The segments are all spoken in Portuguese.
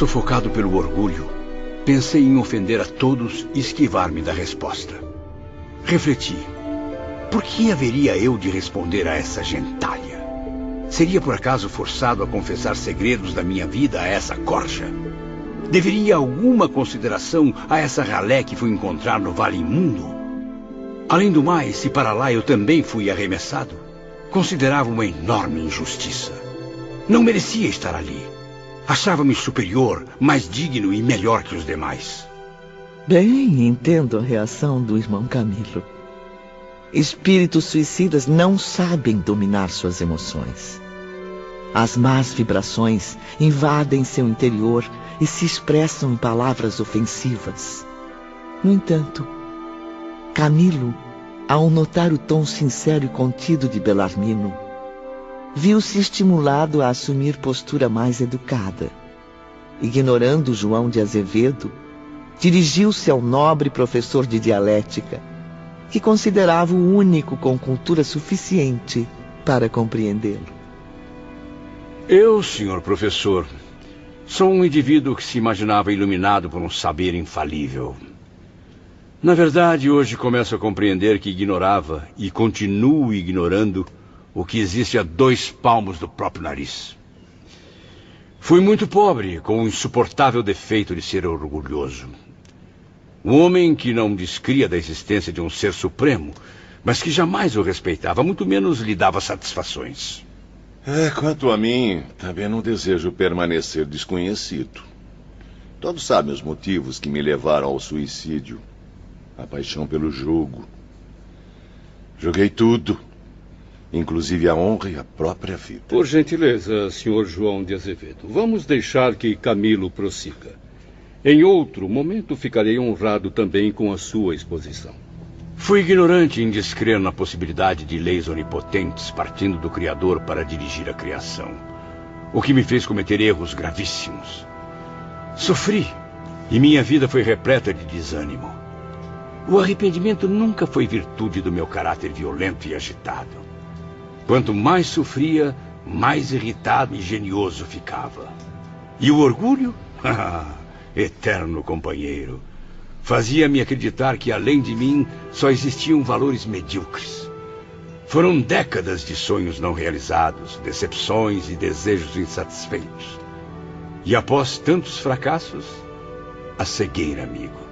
Sufocado pelo orgulho, pensei em ofender a todos e esquivar-me da resposta. Refleti. Por que haveria eu de responder a essa gentalha? Seria por acaso forçado a confessar segredos da minha vida a essa corja? Deveria alguma consideração a essa ralé que fui encontrar no Vale Imundo? Além do mais, se para lá eu também fui arremessado, considerava uma enorme injustiça. Não merecia estar ali. Achava-me superior, mais digno e melhor que os demais. Bem, entendo a reação do irmão Camilo. Espíritos suicidas não sabem dominar suas emoções. As más vibrações invadem seu interior e se expressam em palavras ofensivas. No entanto, Camilo, ao notar o tom sincero e contido de Belarmino, viu-se estimulado a assumir postura mais educada. Ignorando João de Azevedo, dirigiu-se ao nobre professor de dialética, que considerava o único com cultura suficiente para compreendê-lo. Eu, senhor professor, sou um indivíduo que se imaginava iluminado por um saber infalível. Na verdade, hoje começo a compreender que ignorava e continuo ignorando o que existe a 2 palmos do próprio nariz. Fui muito pobre, com o insuportável defeito de ser orgulhoso. Um homem que não descria da existência de um ser supremo, mas que jamais o respeitava, muito menos lhe dava satisfações. Quanto a mim, também não desejo permanecer desconhecido. Todos sabem os motivos que me levaram ao suicídio. A paixão pelo jogo. Joguei tudo, inclusive a honra e a própria vida. Por gentileza, senhor João de Azevedo, vamos deixar que Camilo prossiga. Em outro momento, ficarei honrado também com a sua exposição. Fui ignorante em descrer na possibilidade de leis onipotentes partindo do Criador para dirigir a criação, o que me fez cometer erros gravíssimos. Sofri, e minha vida foi repleta de desânimo. O arrependimento nunca foi virtude do meu caráter violento e agitado. Quanto mais sofria, mais irritado e genioso ficava. E o orgulho? Eterno companheiro. Fazia-me acreditar que, além de mim, só existiam valores medíocres. Foram décadas de sonhos não realizados, decepções e desejos insatisfeitos. E após tantos fracassos, a cegueira, amigo,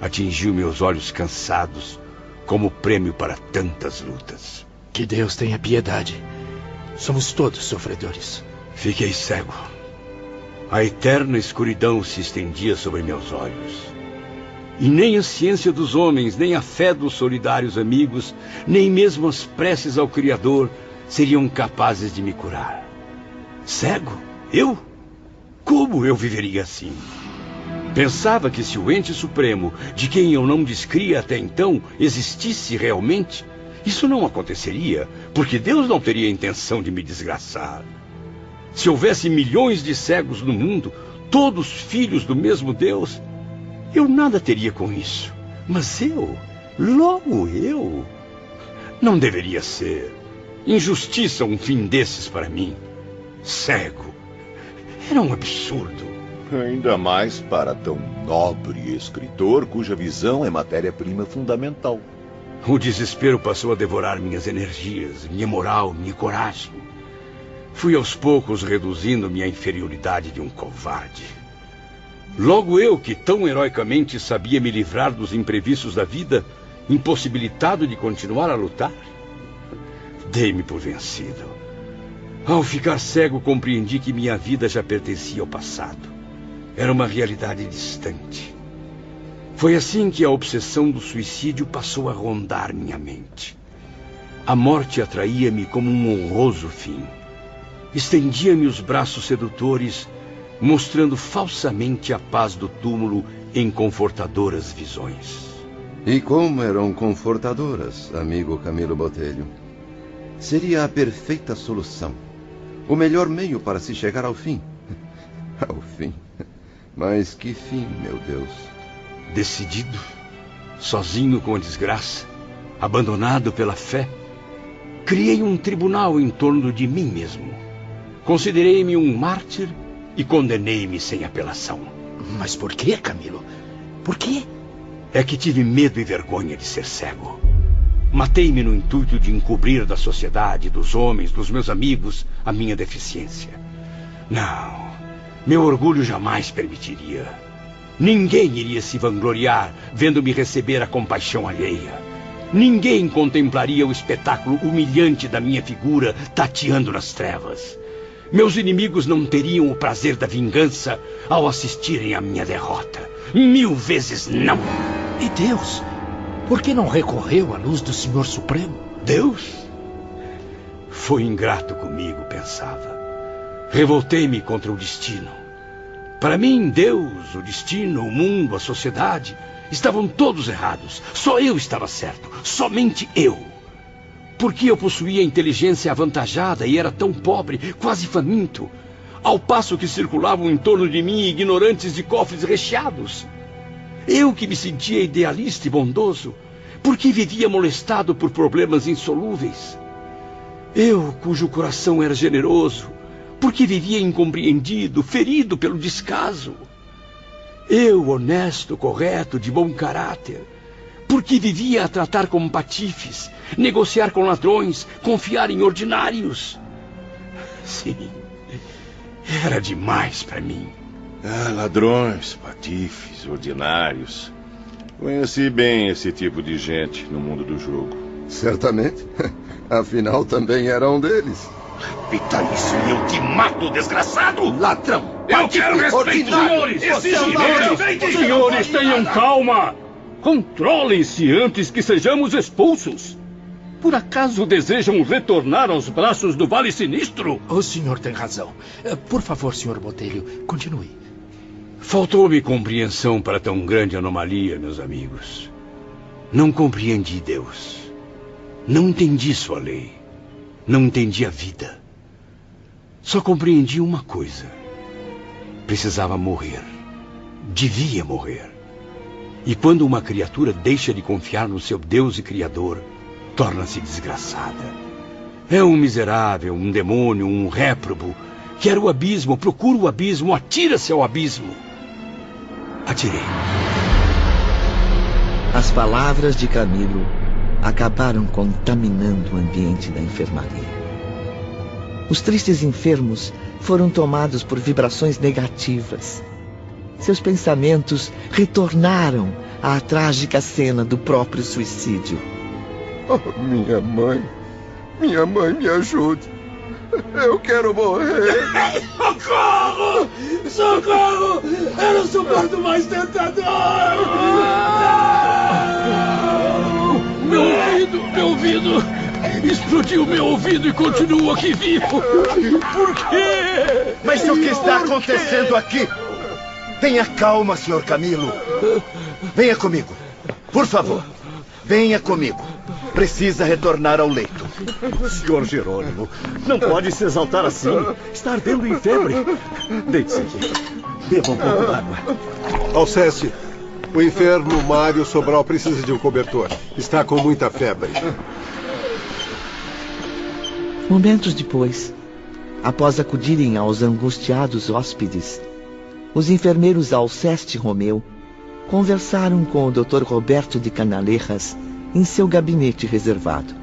atingiu meus olhos cansados como prêmio para tantas lutas. Que Deus tenha piedade. Somos todos sofredores. Fiquei cego. A eterna escuridão se estendia sobre meus olhos. E nem a ciência dos homens, nem a fé dos solidários amigos, nem mesmo as preces ao Criador seriam capazes de me curar. Cego? Eu? Como eu viveria assim? Pensava que se o ente supremo, de quem eu não descria até então, existisse realmente, isso não aconteceria, porque Deus não teria intenção de me desgraçar. Se houvesse milhões de cegos no mundo, todos filhos do mesmo Deus, eu nada teria com isso. Mas logo eu, não deveria ser. Injustiça um fim desses para mim. Cego. Era um absurdo. Ainda mais para tão nobre escritor cuja visão é matéria-prima fundamental. O desespero passou a devorar minhas energias, minha moral, minha coragem. Fui aos poucos reduzindo minha inferioridade de um covarde. Logo eu, que tão heroicamente sabia me livrar dos imprevistos da vida, impossibilitado de continuar a lutar? Dei-me por vencido. Ao ficar cego, compreendi que minha vida já pertencia ao passado. Era uma realidade distante. Foi assim que a obsessão do suicídio passou a rondar minha mente. A morte atraía-me como um honroso fim. Estendia-me os braços sedutores, mostrando falsamente a paz do túmulo em confortadoras visões. E como eram confortadoras, amigo Camilo Botelho? Seria a perfeita solução. O melhor meio para se chegar ao fim. Ao fim. Mas que fim, meu Deus. Decidido, sozinho com a desgraça, abandonado pela fé, criei um tribunal em torno de mim mesmo. Considerei-me um mártir e condenei-me sem apelação. Mas por quê, Camilo? Por quê? É que tive medo e vergonha de ser cego. Matei-me no intuito de encobrir da sociedade, dos homens, dos meus amigos, a minha deficiência. Não, meu orgulho jamais permitiria. Ninguém iria se vangloriar vendo-me receber a compaixão alheia. Ninguém contemplaria o espetáculo humilhante da minha figura tateando nas trevas. Meus inimigos não teriam o prazer da vingança ao assistirem à minha derrota. 1000 vezes não! E Deus? Por que não recorreu à luz do Senhor Supremo? Deus? Foi ingrato comigo, pensava. Revoltei-me contra o destino. Para mim, Deus, o destino, o mundo, a sociedade, estavam todos errados. Só eu estava certo. Somente eu. Porque eu possuía inteligência avantajada e era tão pobre, quase faminto, ao passo que circulavam em torno de mim ignorantes de cofres recheados. Eu que me sentia idealista e bondoso, porque vivia molestado por problemas insolúveis. Eu, cujo coração era generoso, porque vivia incompreendido, ferido pelo descaso. Eu, honesto, correto, de bom caráter, porque vivia a tratar como patifes, negociar com ladrões, confiar em ordinários. Sim, era demais para mim. Ah, ladrões, patifes, ordinários. Conheci bem esse tipo de gente no mundo do jogo. Certamente. Afinal, também era um deles. Repita isso e eu te mato, desgraçado! Ladrão! Eu quero respeito, senhores! Senhores, tenham calma! Controlem-se antes que sejamos expulsos! Por acaso desejam retornar aos braços do Vale Sinistro? O senhor tem razão. Por favor, senhor Botelho, continue. Faltou-me compreensão para tão grande anomalia, meus amigos. Não compreendi Deus. Não entendi sua lei. Não entendi a vida. Só compreendi uma coisa. Precisava morrer. Devia morrer. E quando uma criatura deixa de confiar no seu Deus e Criador, torna-se desgraçada. É um miserável, um demônio, um réprobo. Quer o abismo, procura o abismo, atira-se ao abismo. Atirei. As palavras de Camilo acabaram contaminando o ambiente da enfermaria. Os tristes enfermos foram tomados por vibrações negativas. Seus pensamentos retornaram à trágica cena do próprio suicídio. Oh, minha mãe, me ajude. Eu quero morrer. Socorro! Socorro! Eu não suporto mais tentador! Meu ouvido! Explodiu meu ouvido e continuo aqui vivo! Por quê? Mas o que está acontecendo aqui? Tenha calma, senhor Camilo. Venha comigo. Por favor, venha comigo. Precisa retornar ao leito. Senhor Jerônimo, não pode se exaltar assim. Está ardendo em febre. Deite-se aqui. Beba um pouco d'água. Alceste, o enfermo Mário Sobral precisa de um cobertor. Está com muita febre. Momentos depois, após acudirem aos angustiados hóspedes, os enfermeiros Alceste e Romeu conversaram com o Dr. Roberto de Canalejas em seu gabinete reservado.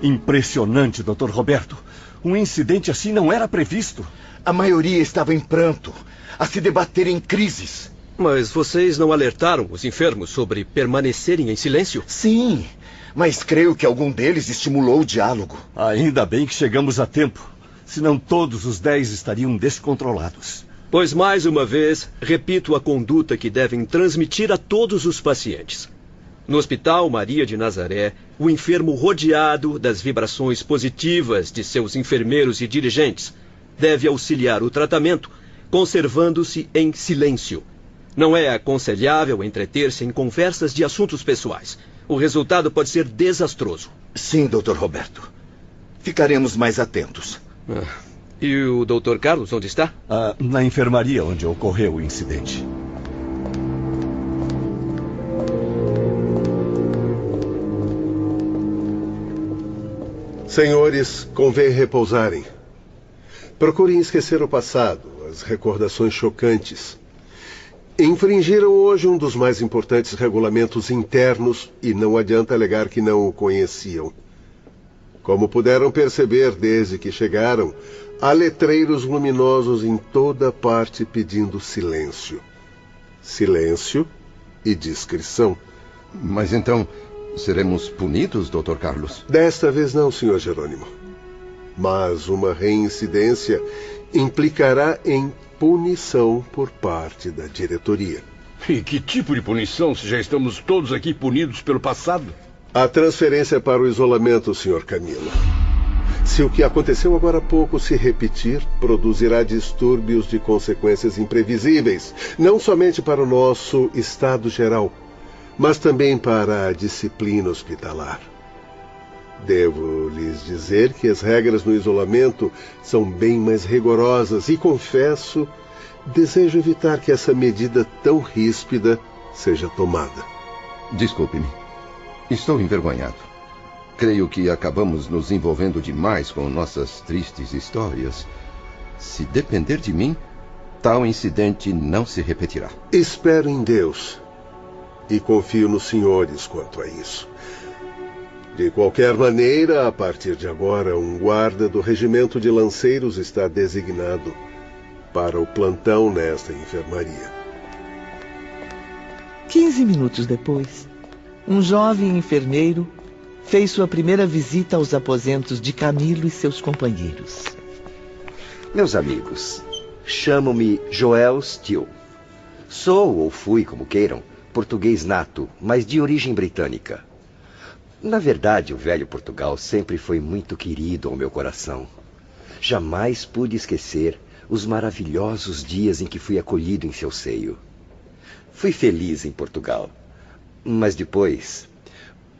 Impressionante, Dr. Roberto. Um incidente assim não era previsto. A maioria estava em pranto, a se debater em crises. Mas vocês não alertaram os enfermos sobre permanecerem em silêncio? Sim, mas creio que algum deles estimulou o diálogo. Ainda bem que chegamos a tempo. Senão todos os 10 estariam descontrolados. Pois, mais uma vez, repito a conduta que devem transmitir a todos os pacientes. No Hospital Maria de Nazaré, o enfermo, rodeado das vibrações positivas de seus enfermeiros e dirigentes, deve auxiliar o tratamento, conservando-se em silêncio. Não é aconselhável entreter-se em conversas de assuntos pessoais. O resultado pode ser desastroso. Sim, Dr. Roberto. Ficaremos mais atentos. E o Dr. Carlos, onde está? Na enfermaria onde ocorreu o incidente. Senhores, convém repousarem. Procurem esquecer o passado, as recordações chocantes. Infringiram hoje um dos mais importantes regulamentos internos e não adianta alegar que não o conheciam. Como puderam perceber desde que chegaram, há letreiros luminosos em toda parte pedindo silêncio. Silêncio e discrição. Mas então, seremos punidos, Dr. Carlos? Desta vez não, Sr. Jerônimo. Mas uma reincidência implicará em punição por parte da diretoria. E que tipo de punição, se já estamos todos aqui punidos pelo passado? A transferência para o isolamento, Sr. Camilo. Se o que aconteceu agora há pouco se repetir, produzirá distúrbios de consequências imprevisíveis, não somente para o nosso estado geral, mas também para a disciplina hospitalar. Devo lhes dizer que as regras no isolamento são bem mais rigorosas e, confesso, desejo evitar que essa medida tão ríspida seja tomada. Desculpe-me. Estou envergonhado. Creio que acabamos nos envolvendo demais com nossas tristes histórias. Se depender de mim, tal incidente não se repetirá. Espero em Deus e confio nos senhores quanto a isso. De qualquer maneira, a partir de agora, um guarda do regimento de lanceiros está designado para o plantão nesta enfermaria. 15 minutos depois, um jovem enfermeiro fez sua primeira visita aos aposentos de Camilo e seus companheiros. Meus amigos, chamo-me Joel Steele. Sou, ou fui, como queiram, português nato, mas de origem britânica. Na verdade, o velho Portugal sempre foi muito querido ao meu coração. Jamais pude esquecer os maravilhosos dias em que fui acolhido em seu seio. Fui feliz em Portugal, mas depois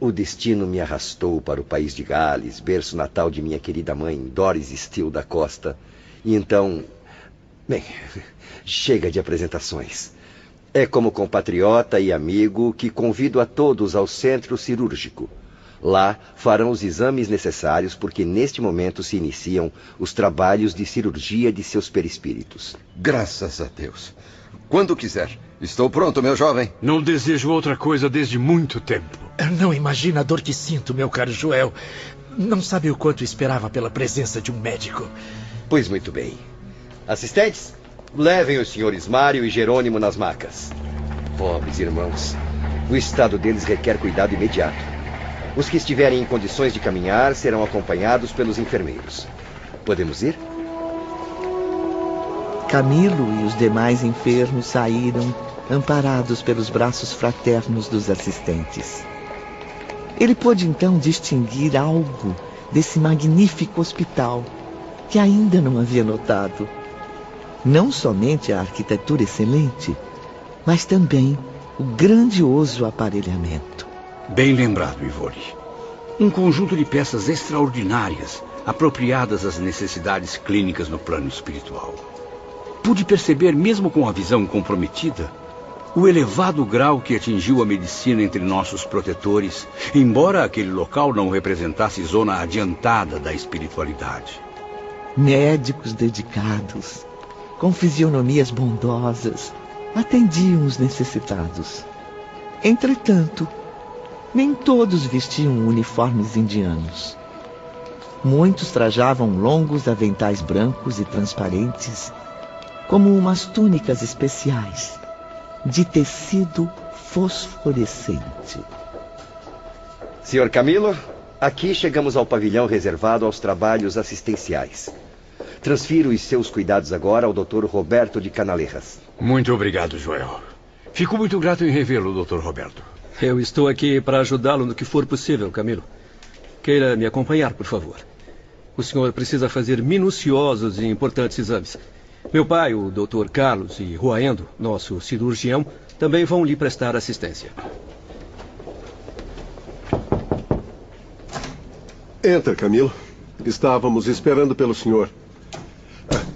o destino me arrastou para o país de Gales, berço natal de minha querida mãe, Doris Steele da Costa. E então, bem, chega de apresentações. É como compatriota e amigo que convido a todos ao centro cirúrgico. Lá farão os exames necessários porque neste momento se iniciam os trabalhos de cirurgia de seus perispíritos. Graças a Deus. Quando quiser. Estou pronto, meu jovem. Não desejo outra coisa desde muito tempo. Não imagina a dor que sinto, meu caro Joel. Não sabe o quanto esperava pela presença de um médico. Pois muito bem. Assistentes, levem os senhores Mário e Jerônimo nas macas. Pobres irmãos, o estado deles requer cuidado imediato. Os que estiverem em condições de caminhar serão acompanhados pelos enfermeiros. Podemos ir? Camilo e os demais enfermos saíram, amparados pelos braços fraternos dos assistentes. Ele pôde então distinguir algo desse magnífico hospital que ainda não havia notado. Não somente a arquitetura excelente, mas também o grandioso aparelhamento. Bem lembrado, Ivori. Um conjunto de peças extraordinárias, apropriadas às necessidades clínicas no plano espiritual. Pude perceber, mesmo com a visão comprometida, o elevado grau que atingiu a medicina entre nossos protetores, embora aquele local não representasse zona adiantada da espiritualidade. Médicos dedicados, com fisionomias bondosas, atendiam os necessitados. Entretanto, nem todos vestiam uniformes indianos. Muitos trajavam longos aventais brancos e transparentes, como umas túnicas especiais, de tecido fosforescente. Senhor Camilo, aqui chegamos ao pavilhão reservado aos trabalhos assistenciais. Transfiro os seus cuidados agora ao Dr. Roberto de Canalejas. Muito obrigado, Joel. Fico muito grato em revê-lo, Dr. Roberto. Eu estou aqui para ajudá-lo no que for possível, Camilo. Queira me acompanhar, por favor. O senhor precisa fazer minuciosos e importantes exames. Meu pai, o Dr. Carlos e Ruaendo, nosso cirurgião, também vão lhe prestar assistência. Entra, Camilo. Estávamos esperando pelo senhor.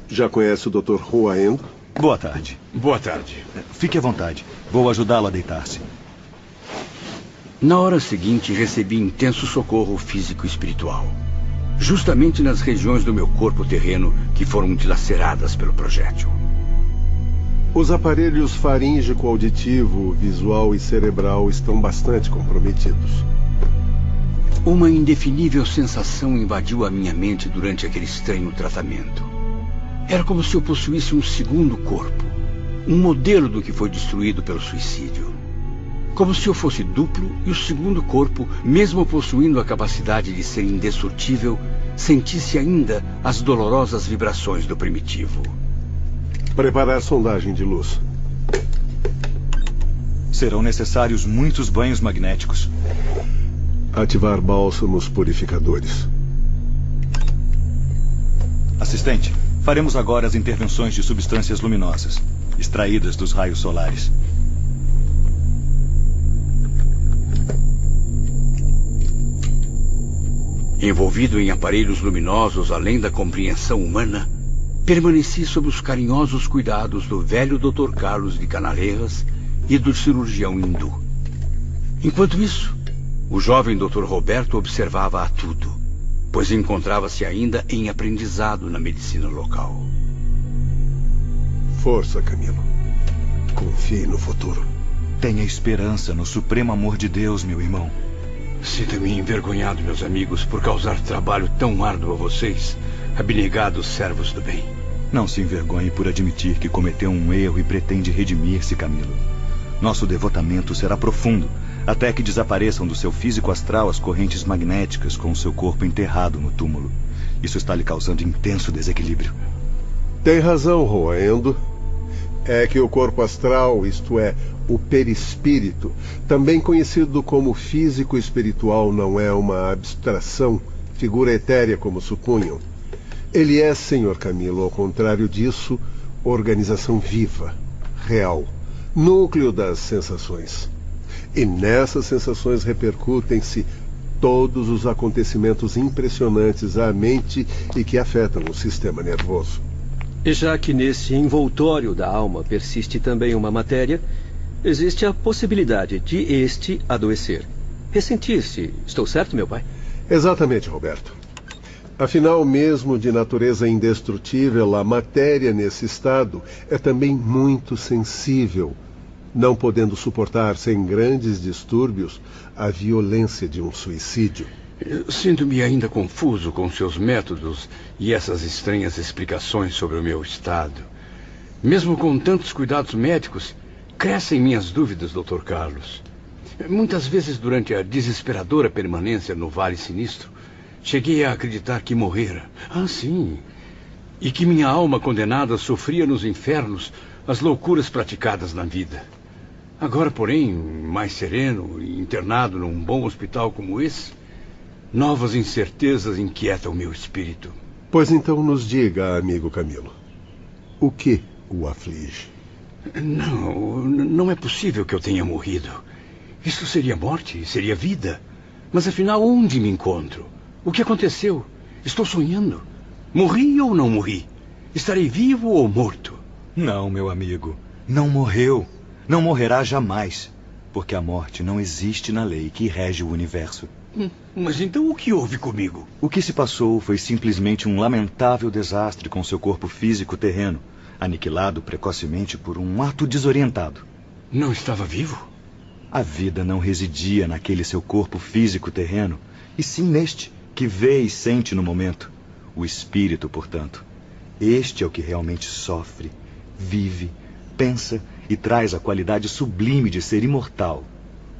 Já conhece o Dr. Ruaendo? Boa tarde. Boa tarde. Fique à vontade. Vou ajudá-lo a deitar-se. Na hora seguinte, recebi intenso socorro físico e espiritual. justamente nas regiões do meu corpo terreno que foram dilaceradas pelo projétil. Os aparelhos faríngico, auditivo, visual e cerebral estão bastante comprometidos. Uma indefinível sensação invadiu a minha mente durante aquele estranho tratamento. Era como se eu possuísse um segundo corpo, um modelo do que foi destruído pelo suicídio. Como se eu fosse duplo e o segundo corpo, mesmo possuindo a capacidade de ser indestrutível, sentisse ainda as dolorosas vibrações do primitivo. Preparar sondagem de luz. Serão necessários muitos banhos magnéticos. Ativar bálsamos purificadores. Assistente, faremos agora as intervenções de substâncias luminosas, extraídas dos raios solares. Envolvido em aparelhos luminosos além da compreensão humana, permaneci sob os carinhosos cuidados do velho Dr. Carlos de Canalejas e do cirurgião hindu. Enquanto isso, o jovem Dr. Roberto observava a tudo, pois encontrava-se ainda em aprendizado na medicina local. Força, Camilo. Confie no futuro. Tenha esperança no supremo amor de Deus, meu irmão. Sinto-me envergonhado, meus amigos, por causar trabalho tão árduo a vocês, abnegados servos do bem. Não se envergonhe por admitir que cometeu um erro e pretende redimir-se, Camilo. Nosso devotamento será profundo, até que desapareçam do seu físico astral as correntes magnéticas com o seu corpo enterrado no túmulo. Isso está lhe causando intenso desequilíbrio. Tem razão, Roendo. É que o corpo astral, isto é, o perispírito, também conhecido como físico espiritual, não é uma abstração, figura etérea como supunham. Ele é, senhor Camilo, ao contrário disso, organização viva, real, núcleo das sensações. E nessas sensações repercutem-se todos os acontecimentos impressionantes à mente e que afetam o sistema nervoso. E já que nesse envoltório da alma persiste também uma matéria, existe a possibilidade de este adoecer. Ressentir-se. Estou certo, meu pai? Exatamente, Roberto. Afinal, mesmo de natureza indestrutível, a matéria nesse estado é também muito sensível, não podendo suportar sem grandes distúrbios a violência de um suicídio. Sinto-me ainda confuso com seus métodos e essas estranhas explicações sobre o meu estado. Mesmo com tantos cuidados médicos, crescem minhas dúvidas, Dr. Carlos. Muitas vezes, durante a desesperadora permanência no Vale Sinistro, cheguei a acreditar que morrera. Ah, sim. E que minha alma condenada sofria nos infernos as loucuras praticadas na vida. Agora, porém, mais sereno e internado num bom hospital como esse, novas incertezas inquietam meu espírito. Pois então nos diga, amigo Camilo, o que o aflige? Não é possível que eu tenha morrido. Isso seria morte, seria vida. Mas afinal, onde me encontro? O que aconteceu? Estou sonhando. Morri ou não morri? Estarei vivo ou morto? Não, meu amigo. Não morreu. Não morrerá jamais. Porque a morte não existe na lei que rege o universo. Mas então o que houve comigo? O que se passou foi simplesmente um lamentável desastre com seu corpo físico terreno, aniquilado precocemente por um ato desorientado. Não estava vivo? A vida não residia naquele seu corpo físico terreno, e sim neste, que vê e sente no momento. O espírito, portanto. Este é o que realmente sofre, vive, pensa e traz a qualidade sublime de ser imortal.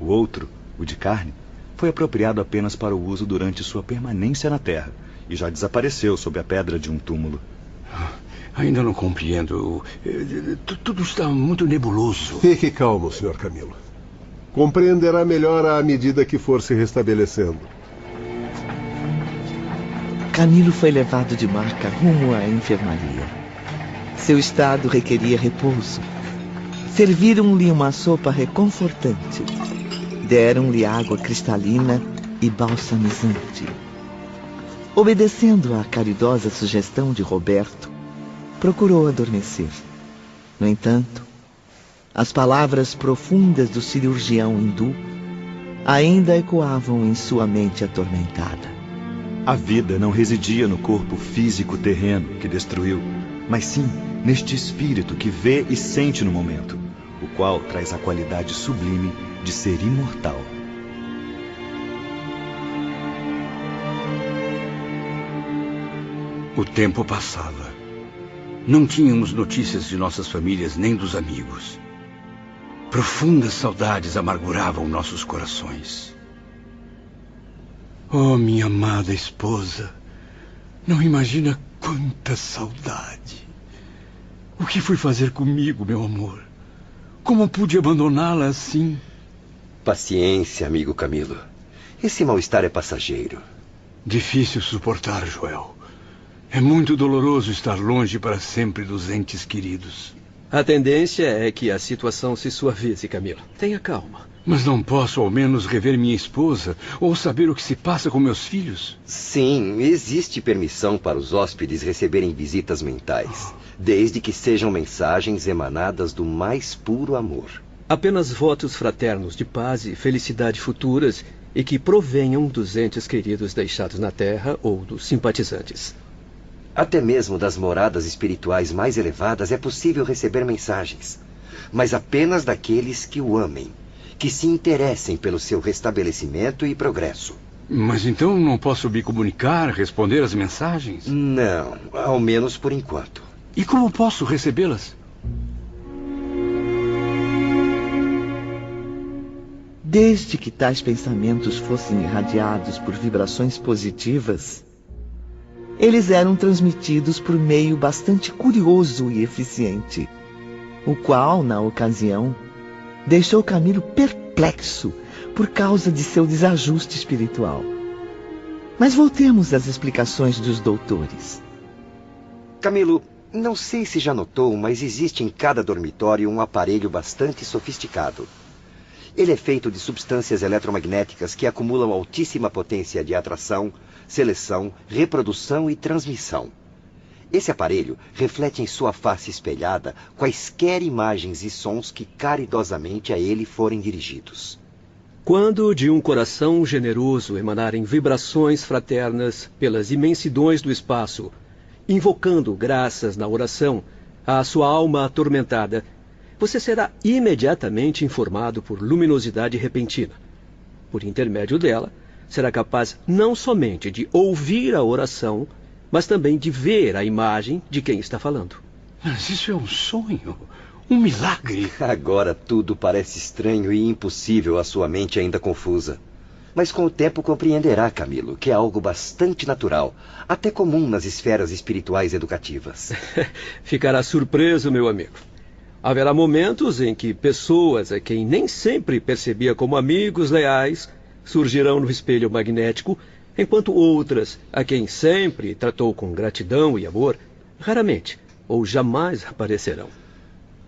O outro, o de carne, foi apropriado apenas para o uso durante sua permanência na Terra e já desapareceu sob a pedra de um túmulo. Ainda não compreendo. Tudo está muito nebuloso. Fique calmo, Sr. Camilo. Compreenderá melhor à medida que for se restabelecendo. Camilo foi levado de maca rumo à enfermaria. Seu estado requeria repouso. Serviram-lhe uma sopa reconfortante. Deram-lhe água cristalina e balsamizante. Obedecendo à caridosa sugestão de Roberto, procurou adormecer. No entanto, as palavras profundas do cirurgião hindu ainda ecoavam em sua mente atormentada. A vida não residia no corpo físico terreno que destruiu, mas sim neste espírito que vê e sente no momento, o qual traz a qualidade sublime de ser imortal. O tempo passava. Não tínhamos notícias de nossas famílias nem dos amigos. Profundas saudades amarguravam nossos corações. Oh, minha amada esposa, não imagina quanta saudade. O que foi fazer comigo, meu amor? Como pude abandoná-la assim? Paciência, amigo Camilo. Esse mal-estar é passageiro. Difícil suportar, Joel. É muito doloroso estar longe para sempre dos entes queridos. A tendência é que a situação se suavize, Camilo. Tenha calma. Mas não posso ao menos rever minha esposa ou saber o que se passa com meus filhos? Sim, existe permissão para os hóspedes receberem visitas mentais, desde que sejam mensagens emanadas do mais puro amor. Apenas votos fraternos de paz e felicidade futuras e que provenham dos entes queridos deixados na Terra ou dos simpatizantes. Até mesmo das moradas espirituais mais elevadas é possível receber mensagens, mas apenas daqueles que o amem, que se interessem pelo seu restabelecimento e progresso. Mas então não posso me comunicar, responder às mensagens? Não, ao menos por enquanto. E como posso recebê-las? Desde que tais pensamentos fossem irradiados por vibrações positivas, eles eram transmitidos por meio bastante curioso e eficiente, o qual, na ocasião, deixou Camilo perplexo por causa de seu desajuste espiritual. Mas voltemos às explicações dos doutores. Camilo, não sei se já notou, mas existe em cada dormitório um aparelho bastante sofisticado. Ele é feito de substâncias eletromagnéticas que acumulam altíssima potência de atração, seleção, reprodução e transmissão. Esse aparelho reflete em sua face espelhada quaisquer imagens e sons que caridosamente a ele forem dirigidos. Quando de um coração generoso emanarem vibrações fraternas pelas imensidões do espaço, invocando graças na oração à sua alma atormentada, você será imediatamente informado por luminosidade repentina. Por intermédio dela, será capaz não somente de ouvir a oração, mas também de ver a imagem de quem está falando. Mas isso é um sonho, um milagre. Agora tudo parece estranho e impossível à sua mente ainda confusa. Mas com o tempo compreenderá, Camilo, que é algo bastante natural, até comum nas esferas espirituais educativas. Ficará surpreso, meu amigo. Haverá momentos em que pessoas a quem nem sempre percebia como amigos leais surgirão no espelho magnético, enquanto outras, a quem sempre tratou com gratidão e amor, raramente ou jamais aparecerão.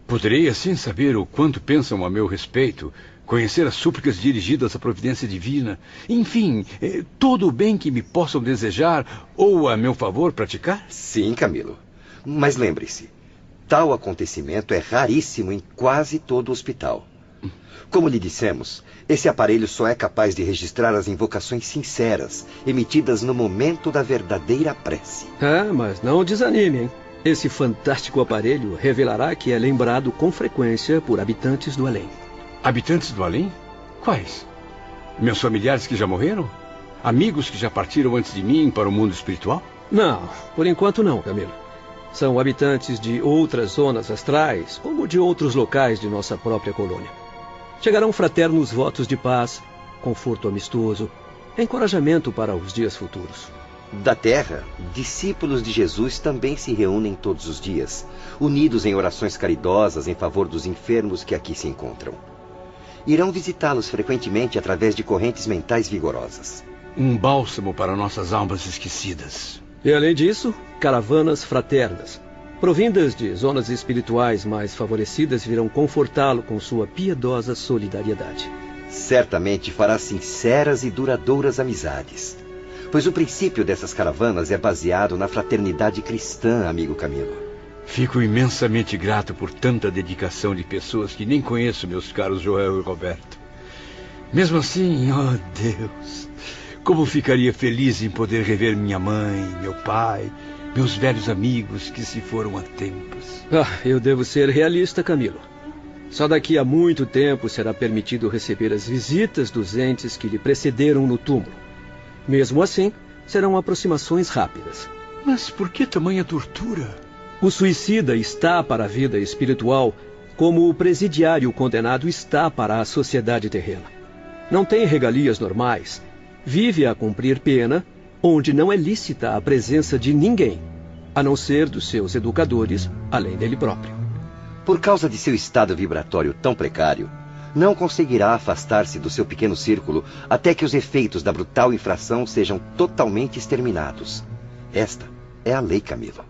Poderei assim saber o quanto pensam a meu respeito, conhecer as súplicas dirigidas à providência divina, enfim, todo o bem que me possam desejar ou a meu favor praticar? Sim, Camilo. Mas lembre-se, tal acontecimento é raríssimo em quase todo o hospital. Como lhe dissemos, esse aparelho só é capaz de registrar as invocações sinceras, emitidas no momento da verdadeira prece. Ah, mas não desanime, hein? Esse fantástico aparelho revelará que é lembrado com frequência por habitantes do além. Habitantes do além? Quais? Meus familiares que já morreram? Amigos que já partiram antes de mim para o mundo espiritual? Não, por enquanto não, Camilo. São habitantes de outras zonas astrais, como de outros locais de nossa própria colônia. Chegarão fraternos votos de paz, conforto amistoso, encorajamento para os dias futuros. Da Terra, discípulos de Jesus também se reúnem todos os dias, unidos em orações caridosas em favor dos enfermos que aqui se encontram. Irão visitá-los frequentemente através de correntes mentais vigorosas. Um bálsamo para nossas almas esquecidas. E além disso, caravanas fraternas, provindas de zonas espirituais mais favorecidas, virão confortá-lo com sua piedosa solidariedade. Certamente fará sinceras e duradouras amizades, pois o princípio dessas caravanas é baseado na fraternidade cristã, amigo Camilo. Fico imensamente grato por tanta dedicação de pessoas que nem conheço, meus caros Joel e Roberto. Mesmo assim, oh Deus, Como ficaria feliz em poder rever minha mãe, meu pai, meus velhos amigos que se foram há tempos. Eu devo ser realista, Camilo. Só daqui a muito tempo será permitido receber as visitas dos entes que lhe precederam no túmulo. Mesmo assim, serão aproximações rápidas. Mas por que tamanha tortura? O suicida está para a vida espiritual como o presidiário condenado está para a sociedade terrena. Não tem regalias normais. Vive a cumprir pena, onde não é lícita a presença de ninguém, a não ser dos seus educadores, além dele próprio. Por causa de seu estado vibratório tão precário, não conseguirá afastar-se do seu pequeno círculo até que os efeitos da brutal infração sejam totalmente exterminados. Esta é a lei, Camilo.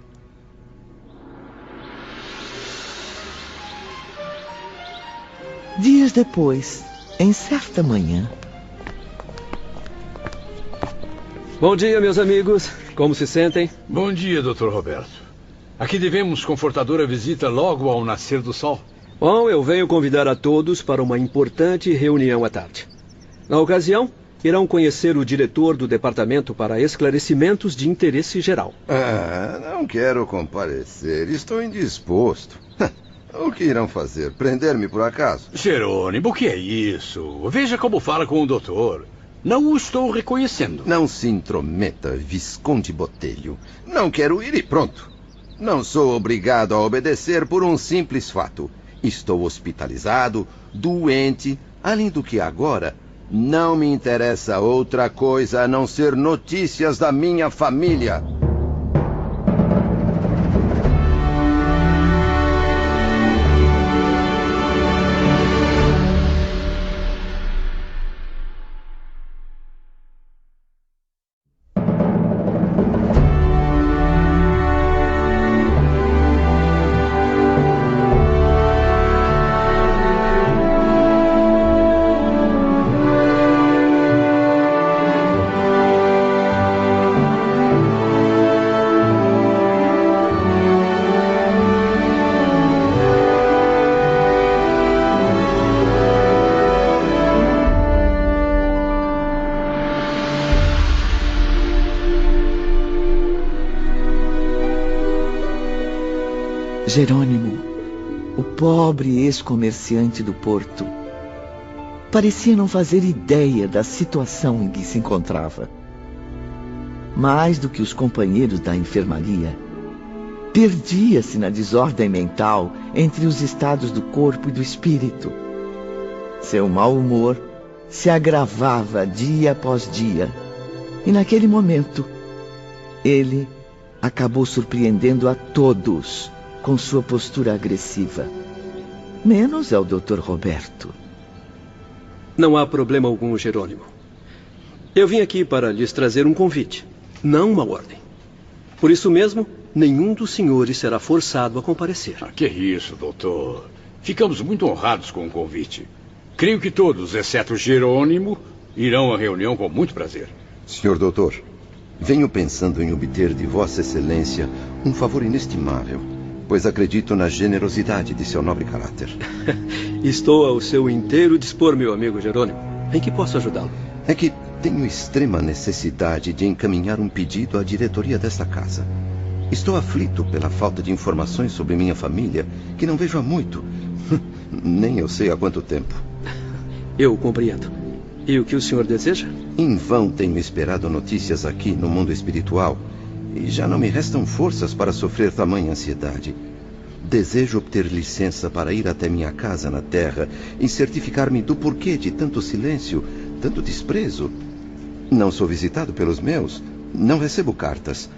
Dias depois, em certa manhã... Bom dia, meus amigos. Como se sentem? Bom dia, Dr. Roberto. Aqui devemos confortadora visita logo ao nascer do sol. Bom, eu venho convidar a todos para uma importante reunião à tarde. Na ocasião, irão conhecer o diretor do Departamento para Esclarecimentos de Interesse Geral. Não quero comparecer. Estou indisposto. O que irão fazer? Prender-me por acaso? Jerônimo, o que é isso? Veja como fala com o doutor. Não o estou reconhecendo. Não se intrometa, Visconde Botelho. Não quero ir e pronto. Não sou obrigado a obedecer por um simples fato. Estou hospitalizado, doente, além do que agora não me interessa outra coisa a não ser notícias da minha família. Jerônimo, o pobre ex-comerciante do porto, parecia não fazer ideia da situação em que se encontrava. Mais do que os companheiros da enfermaria, perdia-se na desordem mental entre os estados do corpo e do espírito. Seu mau humor se agravava dia após dia, e naquele momento, ele acabou surpreendendo a todos com sua postura agressiva. Menos ao Dr. Roberto. Não há problema algum, Jerônimo. Eu vim aqui para lhes trazer um convite, não uma ordem. Por isso mesmo, nenhum dos senhores será forçado a comparecer. Que isso, doutor. Ficamos muito honrados com o convite. Creio que todos, exceto Jerônimo, irão à reunião com muito prazer. Senhor doutor, venho pensando em obter de Vossa Excelência um favor inestimável, pois acredito na generosidade de seu nobre caráter. Estou ao seu inteiro dispor, meu amigo Jerônimo. Em que posso ajudá-lo? É que tenho extrema necessidade de encaminhar um pedido à diretoria desta casa. Estou aflito pela falta de informações sobre minha família, que não vejo há muito. Nem eu sei há quanto tempo. Eu compreendo. E o que o senhor deseja? Em vão tenho esperado notícias aqui no mundo espiritual, e já não me restam forças para sofrer tamanha ansiedade. Desejo obter licença para ir até minha casa na Terra e certificar-me do porquê de tanto silêncio, tanto desprezo. Não sou visitado pelos meus, não recebo cartas.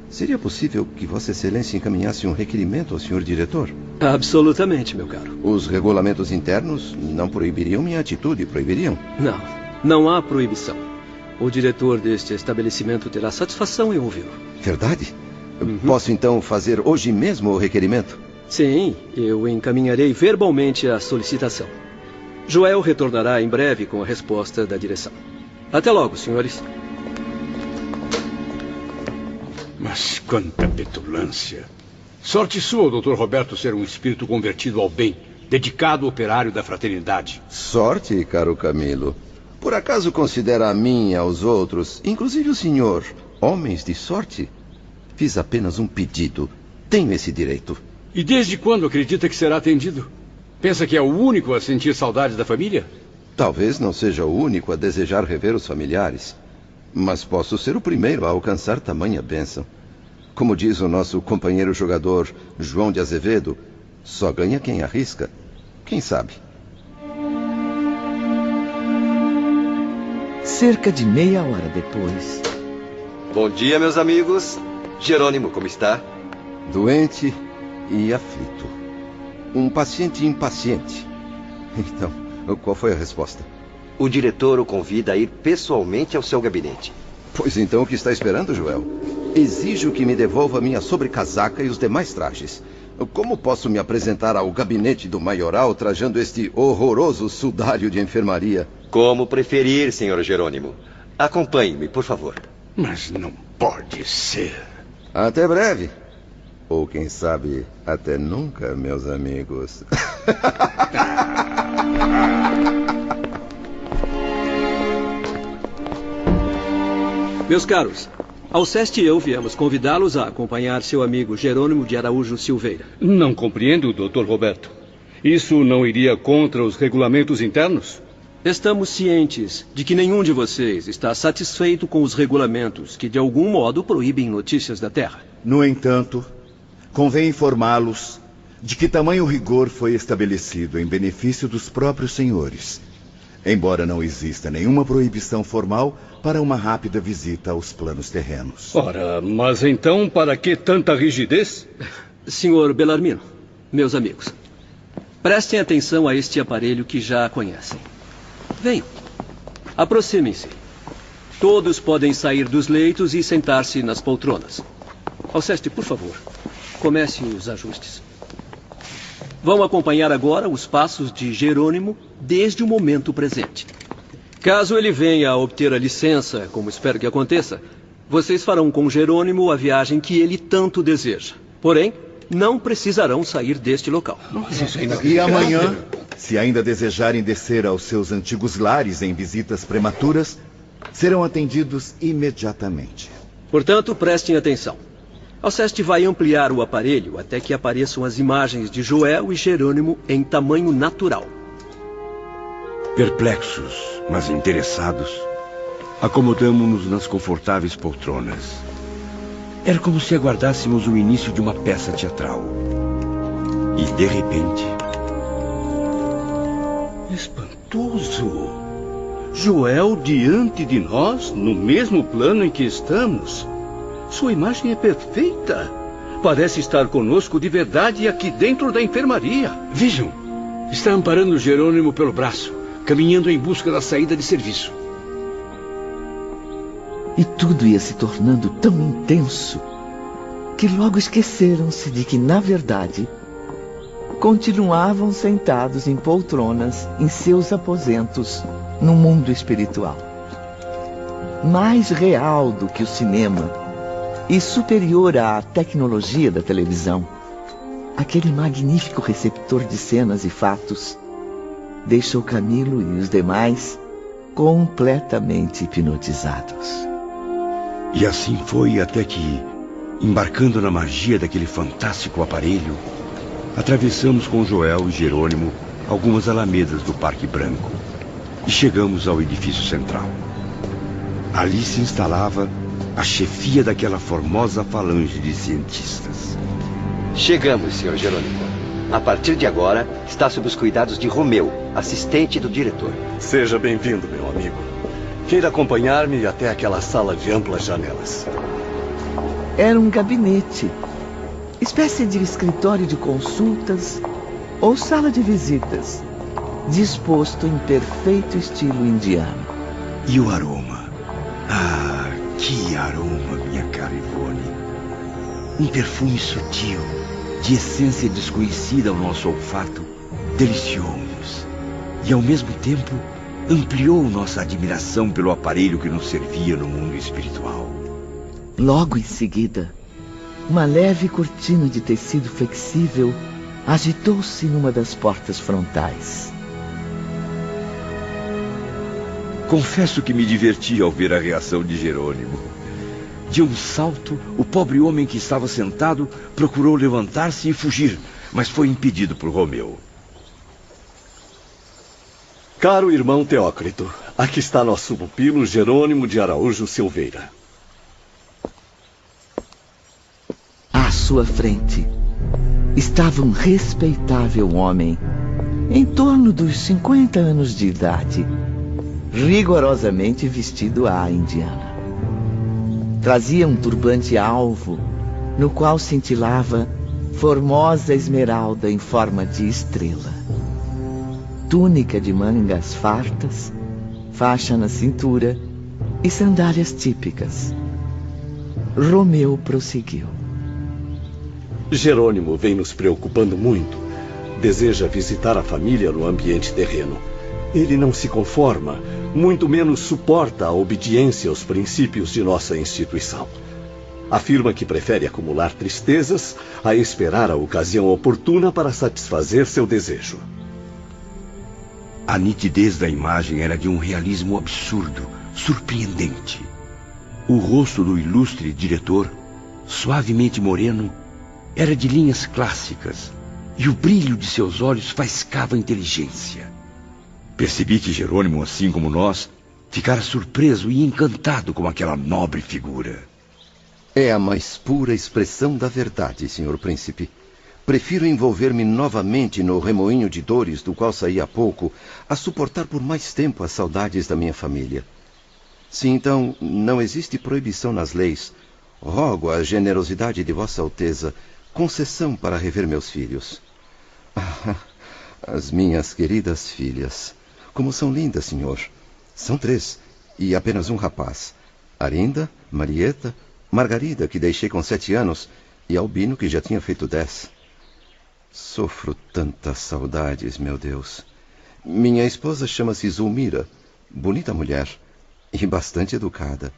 Seria possível que Vossa Excelência encaminhasse um requerimento ao senhor diretor? Absolutamente, meu caro. Os regulamentos internos não proibiriam minha atitude, proibiriam? Não há proibição. O diretor deste estabelecimento terá satisfação em ouvi-lo. Verdade? Posso então fazer hoje mesmo o requerimento? Sim, eu encaminharei verbalmente a solicitação. Joel retornará em breve com a resposta da direção. Até logo, senhores. Mas quanta petulância. Sorte sua, Dr. Roberto, ser um espírito convertido ao bem, dedicado operário da fraternidade. Sorte, caro Camilo. Por acaso considera a mim e aos outros, inclusive o senhor, homens de sorte? Fiz apenas um pedido. Tenho esse direito. E desde quando acredita que será atendido? Pensa que é o único a sentir saudades da família? Talvez não seja o único a desejar rever os familiares, mas posso ser o primeiro a alcançar tamanha bênção. Como diz o nosso companheiro jogador João de Azevedo, só ganha quem arrisca. Quem sabe? Cerca de meia hora depois. Bom dia, meus amigos. Jerônimo, como está? Doente e aflito. Um paciente impaciente. Então, qual foi a resposta? O diretor o convida a ir pessoalmente ao seu gabinete. Pois então, o que está esperando, Joel? Exijo que me devolva minha sobrecasaca e os demais trajes. Como posso me apresentar ao gabinete do maioral trajando este horroroso sudário de enfermaria? Como preferir, senhor Jerônimo. Acompanhe-me, por favor. Mas não pode ser. Até breve. Ou quem sabe, até nunca, meus amigos. Meus caros, Alceste e eu viemos convidá-los a acompanhar seu amigo Jerônimo de Araújo Silveira. Não compreendo, Dr. Roberto. Isso não iria contra os regulamentos internos? Estamos cientes de que nenhum de vocês está satisfeito com os regulamentos que de algum modo proíbem notícias da Terra. No entanto, convém informá-los de que tamanho rigor foi estabelecido em benefício dos próprios senhores, embora não exista nenhuma proibição formal para uma rápida visita aos planos terrenos. Ora, mas então para que tanta rigidez? Senhor Bellarmino, meus amigos, prestem atenção a este aparelho que já conhecem. Venham, aproximem-se. Todos podem sair dos leitos e sentar-se nas poltronas. Alceste, por favor, comece os ajustes. Vão acompanhar agora os passos de Jerônimo desde o momento presente. Caso ele venha a obter a licença, como espero que aconteça, vocês farão com Jerônimo a viagem que ele tanto deseja. Porém, não precisarão sair deste local. E amanhã, se ainda desejarem descer aos seus antigos lares em visitas prematuras, serão atendidos imediatamente. Portanto, prestem atenção. Alceste vai ampliar o aparelho até que apareçam as imagens de Joel e Jerônimo em tamanho natural. Perplexos, mas interessados, acomodamo-nos nas confortáveis poltronas. Era como se aguardássemos o início de uma peça teatral. E, de repente... Espantoso! Joel diante de nós, no mesmo plano em que estamos. Sua imagem é perfeita. Parece estar conosco de verdade aqui dentro da enfermaria. Vejam, está amparando Jerônimo pelo braço, caminhando em busca da saída de serviço. E tudo ia se tornando tão intenso que logo esqueceram-se de que, na verdade, continuavam sentados em poltronas em seus aposentos no mundo espiritual. Mais real do que o cinema e superior à tecnologia da televisão, aquele magnífico receptor de cenas e fatos deixou Camilo e os demais completamente hipnotizados. E assim foi até que, embarcando na magia daquele fantástico aparelho, atravessamos com Joel e Jerônimo algumas alamedas do Parque Branco e chegamos ao edifício central. Ali se instalava a chefia daquela formosa falange de cientistas. Chegamos, Sr. Jerônimo. A partir de agora, está sob os cuidados de Romeu, assistente do diretor. Seja bem-vindo, meu amigo. Queira acompanhar-me até aquela sala de amplas janelas. Era um gabinete, espécie de escritório de consultas ou sala de visitas, disposto em perfeito estilo indiano. E o aroma? Ah, que aroma, minha cara Ivone. Um perfume sutil, de essência desconhecida ao nosso olfato, deliciou-nos. E ao mesmo tempo, ampliou nossa admiração pelo aparelho que nos servia no mundo espiritual. Logo em seguida, uma leve cortina de tecido flexível agitou-se numa das portas frontais. Confesso que me diverti ao ver a reação de Jerônimo. De um salto, o pobre homem que estava sentado procurou levantar-se e fugir, mas foi impedido por Romeu. Caro irmão Teócrito, aqui está nosso pupilo Jerônimo de Araújo Silveira. À sua frente estava um respeitável homem, em torno dos 50 anos de idade, rigorosamente vestido à indiana. Trazia um turbante alvo, no qual cintilava formosa esmeralda em forma de estrela. Túnica de mangas fartas, faixa na cintura e sandálias típicas. Romeu prosseguiu. Jerônimo vem nos preocupando muito. Deseja visitar a família no ambiente terreno. Ele não se conforma, muito menos suporta a obediência aos princípios de nossa instituição. Afirma que prefere acumular tristezas a esperar a ocasião oportuna para satisfazer seu desejo. A nitidez da imagem era de um realismo absurdo, surpreendente. O rosto do ilustre diretor, suavemente moreno, era de linhas clássicas, e o brilho de seus olhos faiscava inteligência. Percebi que Jerônimo, assim como nós, ficara surpreso e encantado com aquela nobre figura. É a mais pura expressão da verdade, senhor príncipe. Prefiro envolver-me novamente no remoinho de dores do qual saí há pouco, a suportar por mais tempo as saudades da minha família. Se então não existe proibição nas leis, rogo a generosidade de Vossa Alteza concessão para rever meus filhos. Ah, as minhas queridas filhas. Como são lindas, senhor. São 3, e apenas um rapaz. Arinda, Marieta, Margarida, que deixei com 7 anos, e Albino, que já tinha feito 10. Sofro tantas saudades, meu Deus. Minha esposa chama-se Zulmira, bonita mulher, e bastante educada.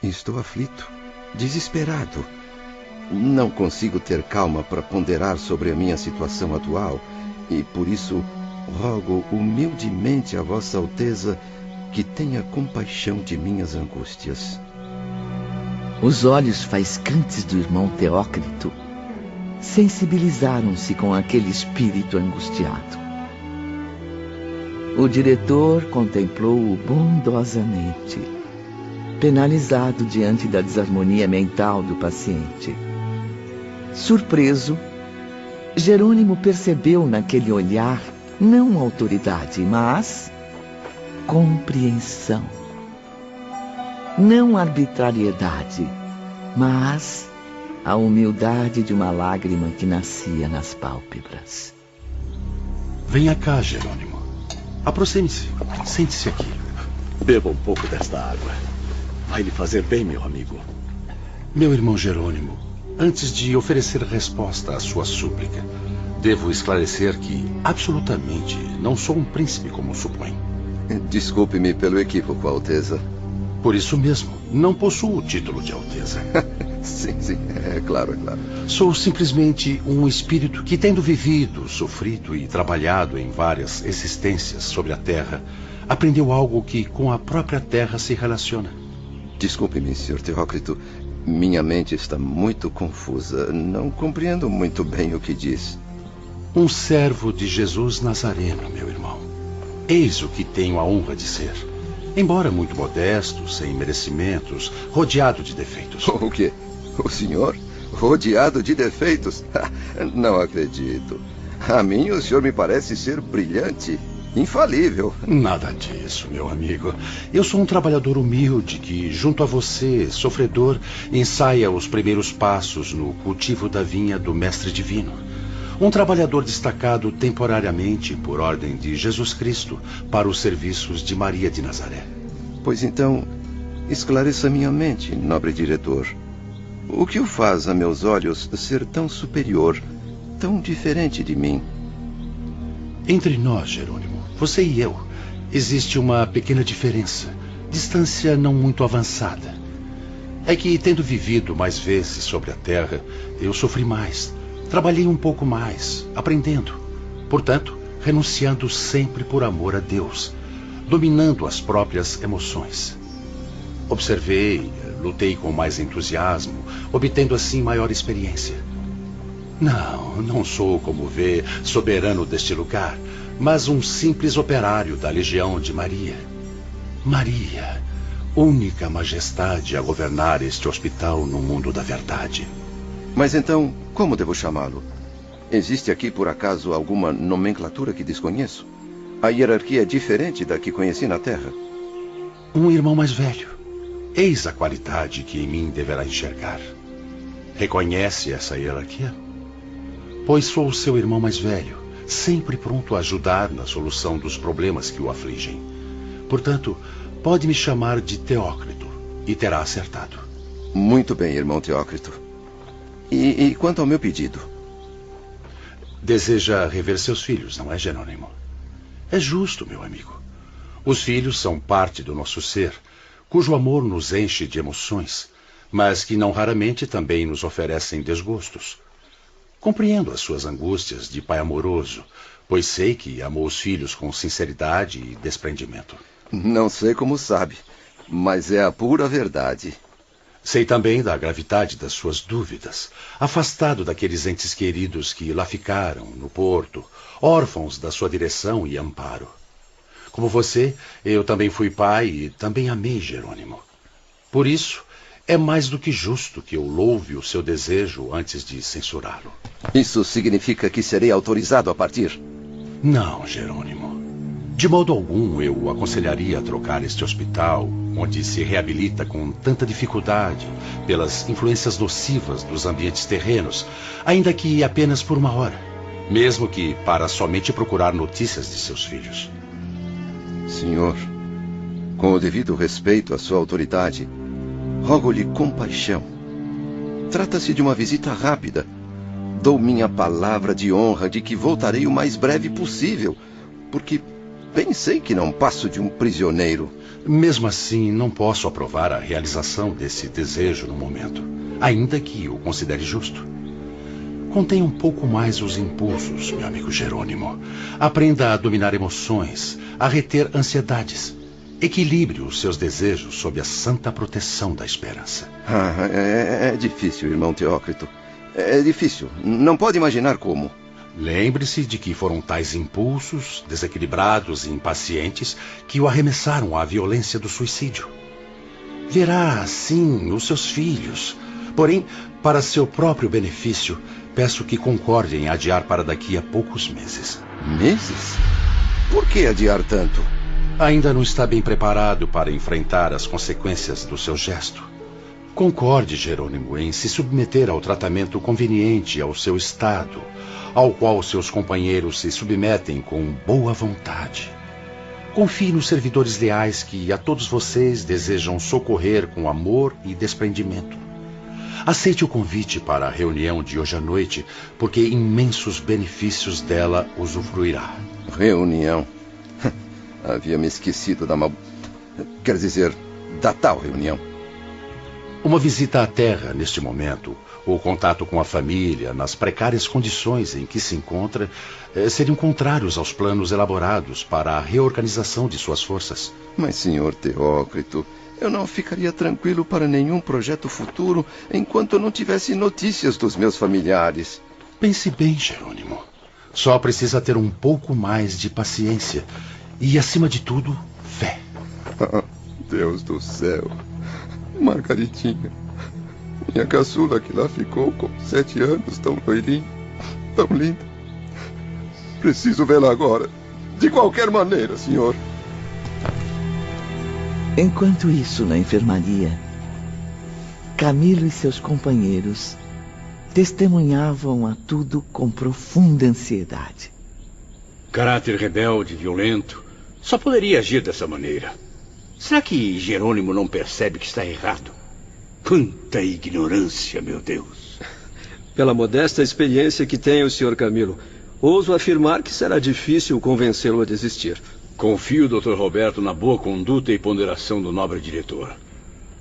Estou aflito, desesperado. Não consigo ter calma para ponderar sobre a minha situação atual, e por isso rogo humildemente a Vossa Alteza que tenha compaixão de minhas angústias. Os olhos faiscantes do irmão Teócrito sensibilizaram-se com aquele espírito angustiado. O diretor contemplou-o bondosamente, penalizado diante da desarmonia mental do paciente. Surpreso, Jerônimo percebeu naquele olhar não autoridade, mas compreensão. Não arbitrariedade, mas a humildade de uma lágrima que nascia nas pálpebras. Venha cá, Jerônimo. Aproxime-se. Sente-se aqui. Beba um pouco desta água. Vai lhe fazer bem, meu amigo. Meu irmão Jerônimo, antes de oferecer resposta à sua súplica, devo esclarecer que, absolutamente, não sou um príncipe como supõe. Desculpe-me pelo equívoco, Alteza. Por isso mesmo, não possuo o título de Alteza. Sim, é claro. Sou simplesmente um espírito que, tendo vivido, sofrido e trabalhado em várias existências sobre a Terra, aprendeu algo que com a própria Terra se relaciona. Desculpe-me, Sr. Teócrito. Minha mente está muito confusa. Não compreendo muito bem o que diz. Um servo de Jesus Nazareno, meu irmão. Eis o que tenho a honra de ser. Embora muito modesto, sem merecimentos, rodeado de defeitos. O quê? O senhor? Rodeado de defeitos? Não acredito. A mim o senhor me parece ser brilhante, infalível. Nada disso, meu amigo. Eu sou um trabalhador humilde que, junto a você, sofredor, ensaia os primeiros passos no cultivo da vinha do Mestre Divino. Um trabalhador destacado temporariamente por ordem de Jesus Cristo para os serviços de Maria de Nazaré. Pois então, esclareça minha mente, nobre diretor. O que o faz a meus olhos ser tão superior, tão diferente de mim? Entre nós, Jerônimo, você e eu, existe uma pequena diferença, distância não muito avançada. É que, tendo vivido mais vezes sobre a Terra, eu sofri mais. Trabalhei um pouco mais, aprendendo. Portanto, renunciando sempre por amor a Deus. dominando as próprias emoções. Observei, lutei com mais entusiasmo, obtendo assim maior experiência. Não sou, como vê, soberano deste lugar, mas um simples operário da Legião de Maria. Maria, única majestade a governar este hospital no mundo da verdade. Mas então, como devo chamá-lo? Existe aqui, por acaso, alguma nomenclatura que desconheço? A hierarquia é diferente da que conheci na Terra. Um irmão mais velho. Eis a qualidade que em mim deverá enxergar. Reconhece essa hierarquia? Pois sou o seu irmão mais velho, sempre pronto a ajudar na solução dos problemas que o afligem. Portanto, pode me chamar de Teócrito e terá acertado. Muito bem, irmão Teócrito. E quanto ao meu pedido? Deseja rever seus filhos, não é, Jerônimo? É justo, meu amigo. Os filhos são parte do nosso ser, cujo amor nos enche de emoções, mas que não raramente também nos oferecem desgostos. Compreendo as suas angústias de pai amoroso, pois sei que amou os filhos com sinceridade e desprendimento. Não sei como sabe, mas é a pura verdade. Sei também da gravidade das suas dúvidas, afastado daqueles entes queridos que lá ficaram, no porto, órfãos da sua direção e amparo. Como você, eu também fui pai e também amei Jerônimo. Por isso, é mais do que justo que eu louve o seu desejo antes de censurá-lo. Isso significa que serei autorizado a partir? Não, Jerônimo. De modo algum eu o aconselharia a trocar este hospital, onde se reabilita com tanta dificuldade, pelas influências nocivas dos ambientes terrenos, ainda que apenas por uma hora, mesmo que para somente procurar notícias de seus filhos. Senhor, com o devido respeito à sua autoridade, rogo-lhe compaixão. Trata-se de uma visita rápida. Dou minha palavra de honra de que voltarei o mais breve possível, porque bem sei que não passo de um prisioneiro. Mesmo assim, não posso aprovar a realização desse desejo no momento, ainda que o considere justo. Contenha um pouco mais os impulsos, meu amigo Jerônimo. Aprenda a dominar emoções, a reter ansiedades. Equilibre os seus desejos sob a santa proteção da esperança. É difícil, irmão Teócrito. É difícil. Não pode imaginar como. Lembre-se de que foram tais impulsos, desequilibrados e impacientes, que o arremessaram à violência do suicídio. Verá, sim, os seus filhos. Porém, para seu próprio benefício, peço que concorde em adiar para daqui a poucos meses. Meses? Por que adiar tanto? Ainda não está bem preparado para enfrentar as consequências do seu gesto. Concorde, Jerônimo, em se submeter ao tratamento conveniente ao seu estado, ao qual seus companheiros se submetem com boa vontade. Confie nos servidores leais que a todos vocês desejam socorrer com amor e desprendimento. Aceite o convite para a reunião de hoje à noite, porque imensos benefícios dela usufruirá. Reunião? Havia me esquecido quer dizer, da tal reunião. Uma visita à Terra, neste momento, ou contato com a família, nas precárias condições em que se encontra, seriam contrários aos planos elaborados para a reorganização de suas forças. Mas, senhor Teócrito, eu não ficaria tranquilo para nenhum projeto futuro enquanto eu não tivesse notícias dos meus familiares. Pense bem, Jerônimo. Só precisa ter um pouco mais de paciência e, acima de tudo, fé. Deus do céu. Margaritinha, minha caçula que lá ficou com 7 anos, tão loirinha, tão linda. Preciso vê-la agora, de qualquer maneira, senhor. Enquanto isso, na enfermaria, Camilo e seus companheiros testemunhavam a tudo com profunda ansiedade. Caráter rebelde, violento, só poderia agir dessa maneira. Será que Jerônimo não percebe que está errado? Quanta ignorância, meu Deus. Pela modesta experiência que tem o Sr. Camilo, ouso afirmar que será difícil convencê-lo a desistir. Confio, Dr. Roberto, na boa conduta e ponderação do nobre diretor.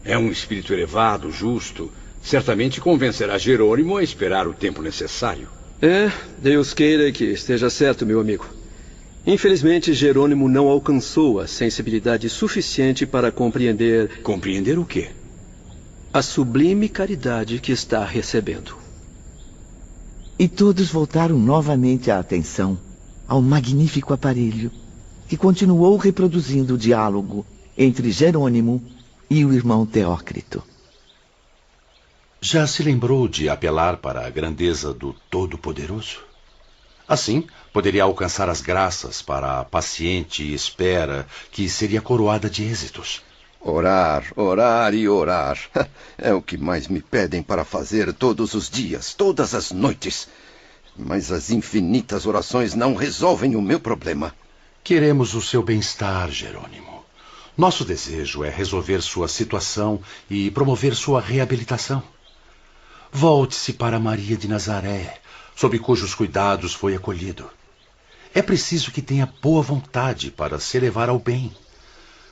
É um espírito elevado, justo. Certamente convencerá Jerônimo a esperar o tempo necessário. Deus queira que esteja certo, meu amigo. Infelizmente, Jerônimo não alcançou a sensibilidade suficiente para compreender... Compreender o quê? A sublime caridade que está recebendo. E todos voltaram novamente a atenção ao magnífico aparelho que continuou reproduzindo o diálogo entre Jerônimo e o irmão Teócrito. Já se lembrou de apelar para a grandeza do Todo-Poderoso? Assim, poderia alcançar as graças para a paciente espera que seria coroada de êxitos. Orar, orar e orar. É o que mais me pedem para fazer todos os dias, todas as noites. Mas as infinitas orações não resolvem o meu problema. Queremos o seu bem-estar, Jerônimo. Nosso desejo é resolver sua situação e promover sua reabilitação. Volte-se para Maria de Nazaré, sob cujos cuidados foi acolhido. É preciso que tenha boa vontade para se elevar ao bem.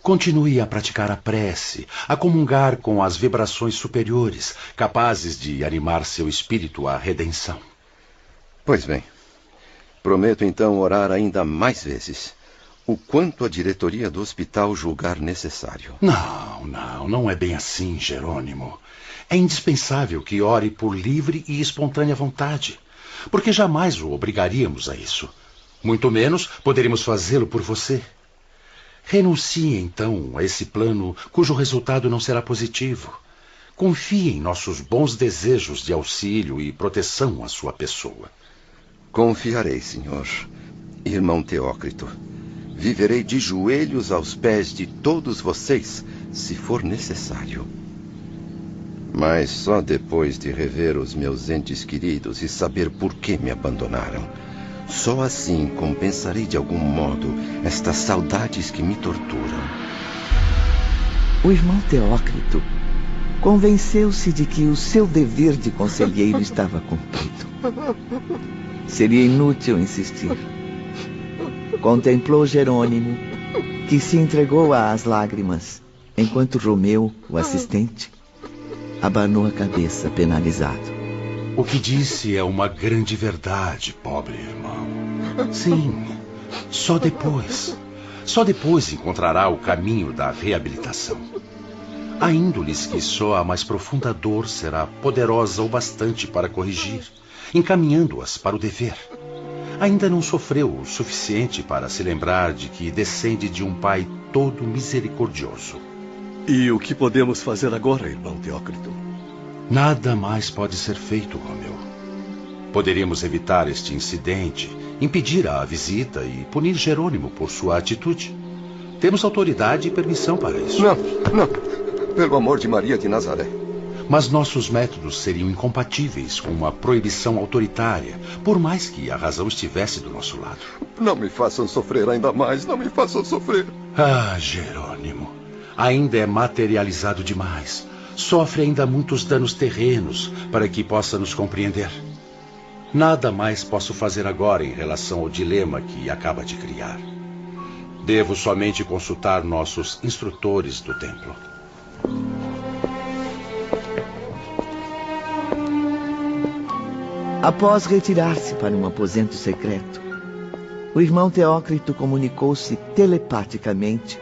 Continue a praticar a prece, a comungar com as vibrações superiores, capazes de animar seu espírito à redenção. Pois bem, prometo então orar ainda mais vezes, o quanto a diretoria do hospital julgar necessário. Não é bem assim, Jerônimo. É indispensável que ore por livre e espontânea vontade, porque jamais o obrigaríamos a isso. Muito menos poderíamos fazê-lo por você. Renuncie, então, a esse plano cujo resultado não será positivo. Confie em nossos bons desejos de auxílio e proteção à sua pessoa. Confiarei, senhor. Irmão Teócrito, viverei de joelhos aos pés de todos vocês, se for necessário. Mas só depois de rever os meus entes queridos e saber por que me abandonaram. Só assim compensarei de algum modo estas saudades que me torturam. O irmão Teócrito convenceu-se de que o seu dever de conselheiro estava cumprido. Seria inútil insistir. Contemplou Jerônimo, que se entregou às lágrimas, enquanto Romeu, o assistente, abanou a cabeça penalizado. O que disse é uma grande verdade, pobre irmão. Sim, só depois encontrará o caminho da reabilitação. A índole que só a mais profunda dor será poderosa o bastante para corrigir, encaminhando-as para o dever. Ainda não sofreu o suficiente para se lembrar de que descende de um Pai todo misericordioso. E o que podemos fazer agora, irmão Teócrito? Nada mais pode ser feito, Romeu. Poderíamos evitar este incidente, impedir a visita e punir Jerônimo por sua atitude. Temos autoridade e permissão para isso. Não. Pelo amor de Maria de Nazaré. Mas nossos métodos seriam incompatíveis com uma proibição autoritária, por mais que a razão estivesse do nosso lado. Não me façam sofrer ainda mais, não me façam sofrer. Ah, Jerônimo, ainda é materializado demais. Sofre ainda muitos danos terrenos para que possa nos compreender. Nada mais posso fazer agora em relação ao dilema que acaba de criar. Devo somente consultar nossos instrutores do templo. Após retirar-se para um aposento secreto, o irmão Teócrito comunicou-se telepaticamente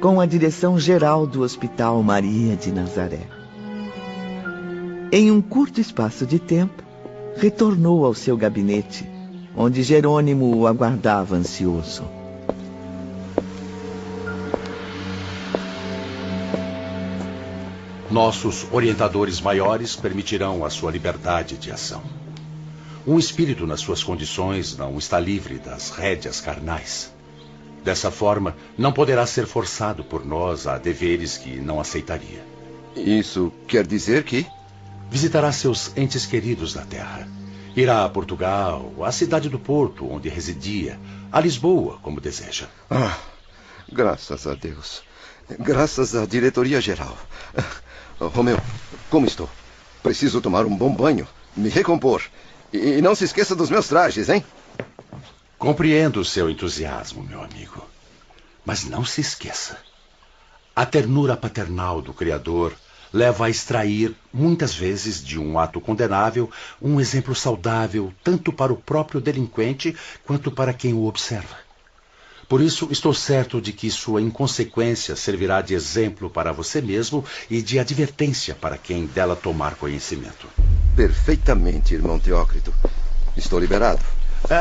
com a direção geral do Hospital Maria de Nazaré. Em um curto espaço de tempo, retornou ao seu gabinete, onde Jerônimo o aguardava ansioso. Nossos orientadores maiores permitirão a sua liberdade de ação. Um espírito nas suas condições não está livre das rédeas carnais. Dessa forma, não poderá ser forçado por nós a deveres que não aceitaria. Isso quer dizer que? Visitará seus entes queridos na terra. Irá a Portugal, à cidade do Porto, onde residia, a Lisboa, como deseja. Ah, graças a Deus. Graças à diretoria geral. Romeu, como estou? Preciso tomar um bom banho, me recompor. E não se esqueça dos meus trajes, hein? Compreendo o seu entusiasmo, meu amigo. Mas não se esqueça. A ternura paternal do Criador leva a extrair, muitas vezes, de um ato condenável, um exemplo saudável tanto para o próprio delinquente quanto para quem o observa. Por isso, estou certo de que sua inconsequência servirá de exemplo para você mesmo e de advertência para quem dela tomar conhecimento. Perfeitamente, irmão Teócrito. Estou liberado.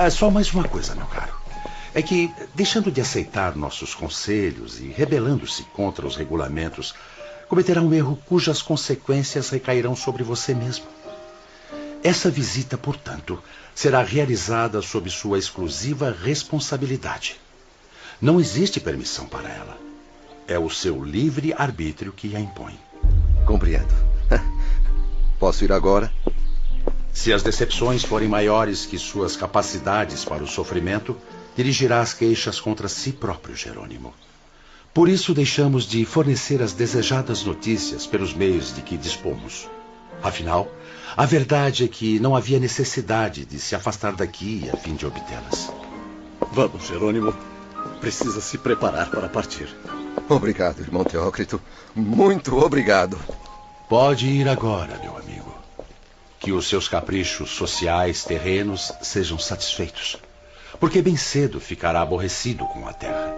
Só mais uma coisa, meu caro. É que, deixando de aceitar nossos conselhos e rebelando-se contra os regulamentos, cometerá um erro cujas consequências recairão sobre você mesmo. Essa visita, portanto, será realizada sob sua exclusiva responsabilidade. Não existe permissão para ela. É o seu livre arbítrio que a impõe. Compreendo. Posso ir agora? Se as decepções forem maiores que suas capacidades para o sofrimento, dirigirá as queixas contra si próprio, Jerônimo. Por isso deixamos de fornecer as desejadas notícias pelos meios de que dispomos. Afinal, a verdade é que não havia necessidade de se afastar daqui a fim de obtê-las. Vamos, Jerônimo. Precisa se preparar para partir. Obrigado, irmão Teócrito. Muito obrigado. Pode ir agora, meu amigo. Que os seus caprichos sociais terrenos sejam satisfeitos. Porque bem cedo ficará aborrecido com a terra.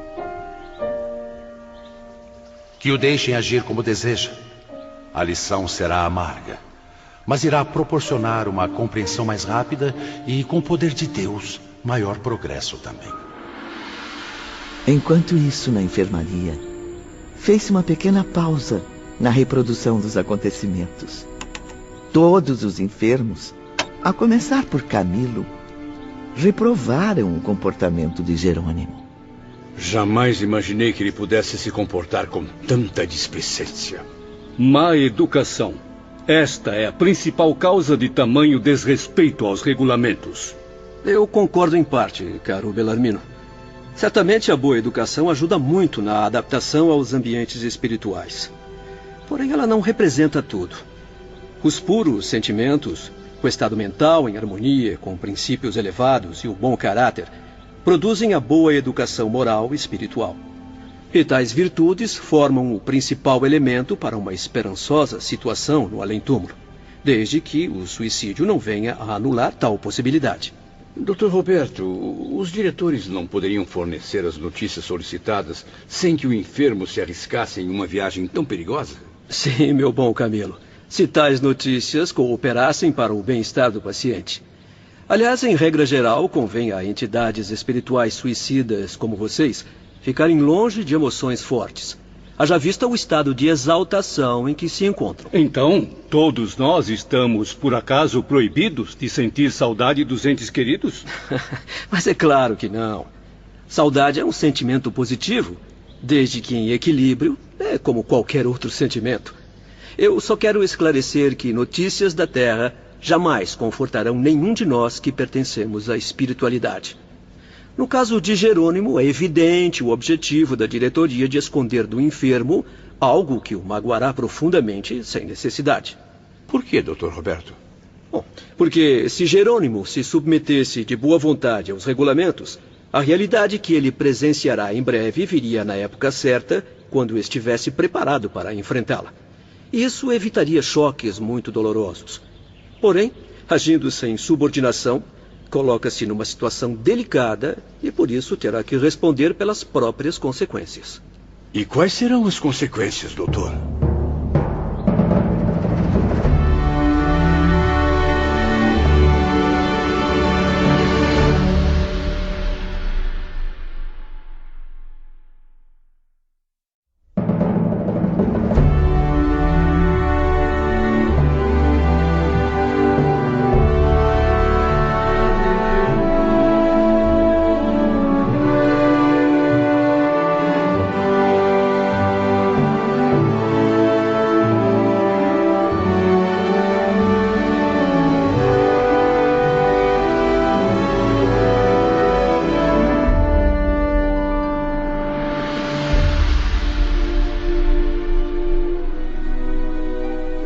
Que o deixem agir como deseja. A lição será amarga, mas irá proporcionar uma compreensão mais rápida e, com o poder de Deus, maior progresso também. Enquanto isso, na enfermaria, fez-se uma pequena pausa na reprodução dos acontecimentos. Todos os enfermos, a começar por Camilo, reprovaram o comportamento de Jerônimo. Jamais imaginei que ele pudesse se comportar com tanta displicência. Má educação. Esta é a principal causa de tamanho desrespeito aos regulamentos. Eu concordo em parte, caro Belarmino. Certamente a boa educação ajuda muito na adaptação aos ambientes espirituais. Porém, ela não representa tudo. Os puros sentimentos, o estado mental em harmonia com princípios elevados e o bom caráter, produzem a boa educação moral e espiritual. E tais virtudes formam o principal elemento para uma esperançosa situação no além-túmulo, desde que o suicídio não venha a anular tal possibilidade. Dr. Roberto, os diretores não poderiam fornecer as notícias solicitadas sem que o enfermo se arriscasse em uma viagem tão perigosa? Sim, meu bom Camilo. Se tais notícias cooperassem para o bem-estar do paciente. Aliás, em regra geral, convém a entidades espirituais suicidas como vocês ficarem longe de emoções fortes. Haja vista o estado de exaltação em que se encontram. Então, todos nós estamos, por acaso, proibidos de sentir saudade dos entes queridos? Mas é claro que não. Saudade é um sentimento positivo, desde que em equilíbrio, é como qualquer outro sentimento. Eu só quero esclarecer que notícias da Terra jamais confortarão nenhum de nós que pertencemos à espiritualidade. No caso de Jerônimo, é evidente o objetivo da diretoria de esconder do enfermo algo que o magoará profundamente sem necessidade. Por que, Dr. Roberto? Bom, porque se Jerônimo se submetesse de boa vontade aos regulamentos, a realidade que ele presenciará em breve viria na época certa, quando estivesse preparado para enfrentá-la. Isso evitaria choques muito dolorosos. Porém, agindo sem subordinação, coloca-se numa situação delicada e por isso terá que responder pelas próprias consequências. E quais serão as consequências, doutor?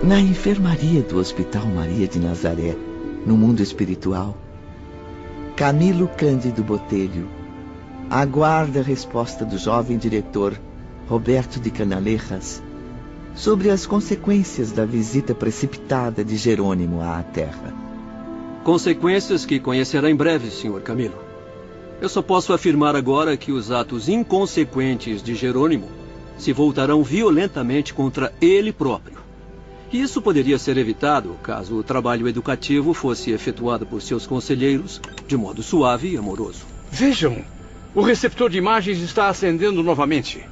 Na enfermaria do Hospital Maria de Nazaré, no mundo espiritual, Camilo Cândido Botelho aguarda a resposta do jovem diretor Roberto de Canalejas sobre as consequências da visita precipitada de Jerônimo à Terra. Consequências que conhecerá em breve, Sr. Camilo. Eu só posso afirmar agora que os atos inconsequentes de Jerônimo se voltarão violentamente contra ele próprio. E isso poderia ser evitado caso o trabalho educativo fosse efetuado por seus conselheiros de modo suave e amoroso. Vejam, o receptor de imagens está acendendo novamente.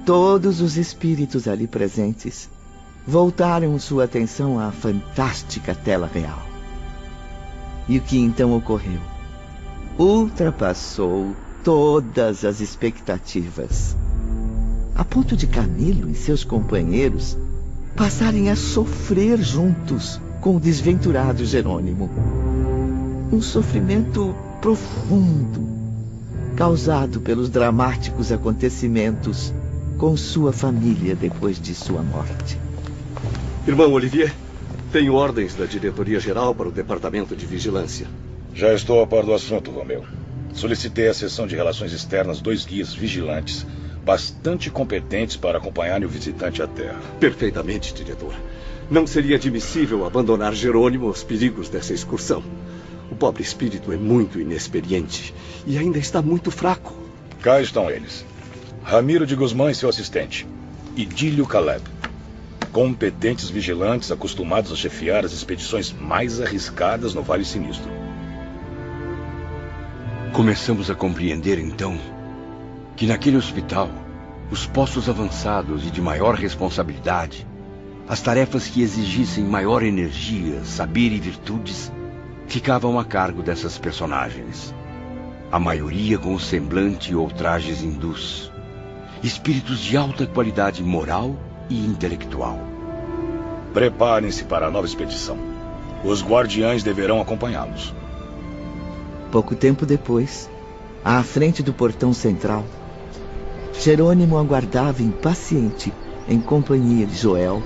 Todos os espíritos ali presentes voltaram sua atenção à fantástica tela real. E o que então ocorreu? Ultrapassou todas as expectativas, a ponto de Camilo e seus companheiros passarem a sofrer juntos com o desventurado Jerônimo. Um sofrimento profundo, causado pelos dramáticos acontecimentos com sua família depois de sua morte. Irmão Olivier, tenho ordens da diretoria-geral para o departamento de vigilância. Já estou a par do assunto, Romeu. Solicitei à seção de relações externas 2 guias vigilantes bastante competentes para acompanharem o visitante à Terra. Perfeitamente, diretor. Não seria admissível abandonar Jerônimo aos perigos dessa excursão. O pobre espírito é muito inexperiente e ainda está muito fraco. Cá estão eles. Ramiro de Guzmán e seu assistente. Idílio Caleb. Competentes vigilantes acostumados a chefiar as expedições mais arriscadas no Vale Sinistro. Começamos a compreender, então, que naquele hospital, os postos avançados e de maior responsabilidade, as tarefas que exigissem maior energia, saber e virtudes, ficavam a cargo dessas personagens. A maioria com o semblante ou trajes hindus. Espíritos de alta qualidade moral e intelectual. Preparem-se para a nova expedição. Os guardiães deverão acompanhá-los. Pouco tempo depois, à frente do portão central, Jerônimo aguardava impaciente, em companhia de Joel,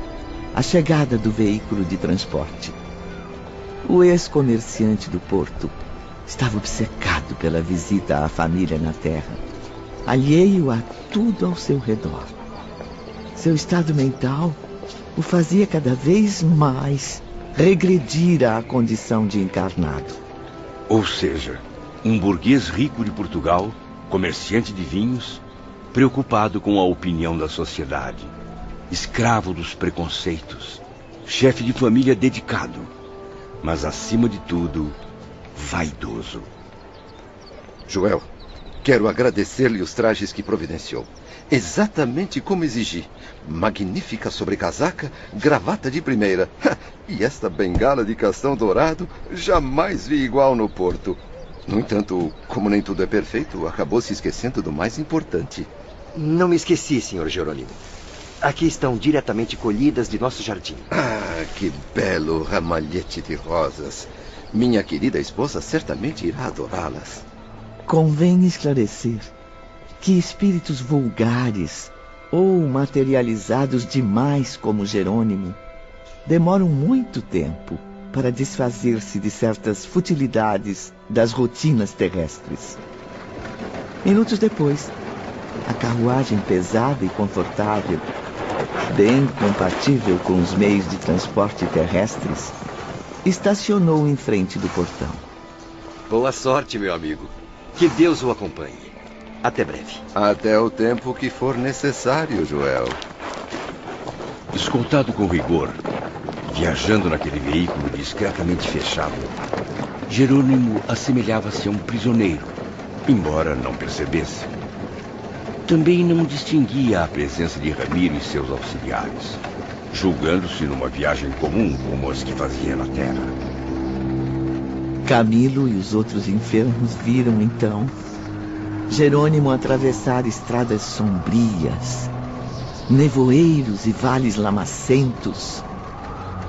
a chegada do veículo de transporte. O ex-comerciante do porto estava obcecado pela visita à família na Terra, alheio a tudo ao seu redor. Seu estado mental o fazia cada vez mais regredir à condição de encarnado. Ou seja, um burguês rico de Portugal, comerciante de vinhos, preocupado com a opinião da sociedade, escravo dos preconceitos, chefe de família dedicado, mas acima de tudo, vaidoso. Joel, quero agradecer-lhe os trajes que providenciou. Exatamente como exigi. Magnífica sobrecasaca, gravata de primeira. E esta bengala de castão dourado, jamais vi igual no porto. No entanto, como nem tudo é perfeito, acabou se esquecendo do mais importante. Não me esqueci, Sr. Jerônimo. Aqui estão diretamente colhidas de nosso jardim. Ah, que belo ramalhete de rosas. Minha querida esposa certamente irá adorá-las. Convém esclarecer que espíritos vulgares ou materializados demais como Jerônimo demoram muito tempo para desfazer-se de certas futilidades das rotinas terrestres. Minutos depois, a carruagem pesada e confortável, bem compatível com os meios de transporte terrestres, estacionou em frente do portão. Boa sorte, meu amigo. Que Deus o acompanhe. Até breve. Até o tempo que for necessário, Joel. Escoltado com rigor, viajando naquele veículo discretamente fechado, Jerônimo assemelhava-se a um prisioneiro, embora não percebesse. Também não distinguia a presença de Ramiro e seus auxiliares, julgando-se numa viagem comum como as que fazia na Terra. Camilo e os outros enfermos viram, então, Jerônimo atravessar estradas sombrias, nevoeiros e vales lamacentos,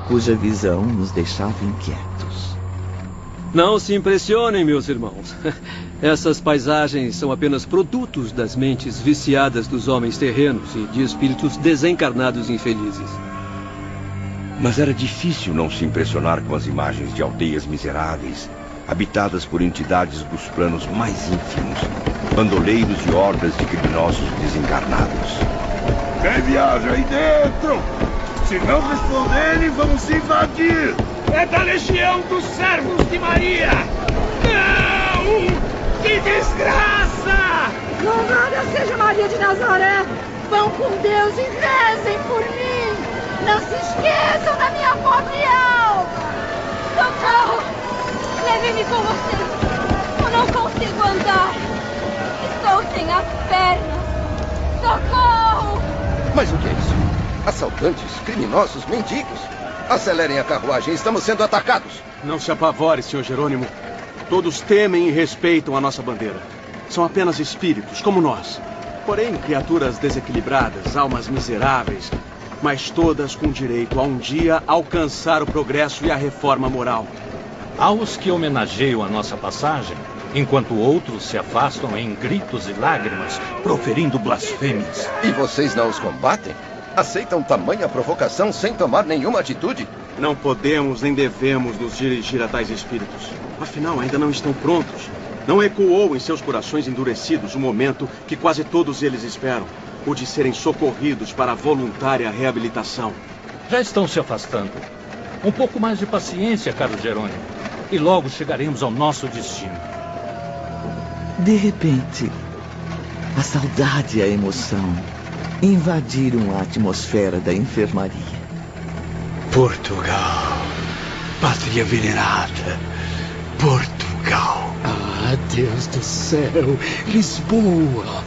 cuja visão nos deixava inquietos. Não se impressionem, meus irmãos. Essas paisagens são apenas produtos das mentes viciadas dos homens terrenos e de espíritos desencarnados infelizes. Mas era difícil não se impressionar com as imagens de aldeias miseráveis, habitadas por entidades dos planos mais ínfimos, bandoleiros e hordas de criminosos desencarnados. Quem viaja aí dentro? Se não responderem, vamos invadir! É da Legião dos Servos de Maria! Não! Que desgraça! Louvada seja Maria de Nazaré! Vão com Deus e rezem por mim! Não se esqueçam da minha pobre alma! Socorro! Leve-me com vocês! Eu não consigo andar! Estou sem as pernas! Socorro! Mas o que é isso? Assaltantes, criminosos, mendigos. Acelerem a carruagem, estamos sendo atacados. Não se apavore, Sr. Jerônimo. Todos temem e respeitam a nossa bandeira. São apenas espíritos, como nós. Porém, criaturas desequilibradas, almas miseráveis, mas todas com direito a um dia alcançar o progresso e a reforma moral. Aos que homenageiam a nossa passagem, enquanto outros se afastam em gritos e lágrimas, proferindo blasfêmias. E vocês não os combatem? Aceitam tamanha provocação sem tomar nenhuma atitude? Não podemos nem devemos nos dirigir a tais espíritos. Afinal, ainda não estão prontos. Não ecoou em seus corações endurecidos o momento que quase todos eles esperam, o de serem socorridos para a voluntária reabilitação. Já estão se afastando. Um pouco mais de paciência, caro Jerônimo, e logo chegaremos ao nosso destino. De repente, a saudade e a emoção invadiram a atmosfera da enfermaria. Portugal, pátria venerada, Portugal. Ah, Deus do céu, Lisboa.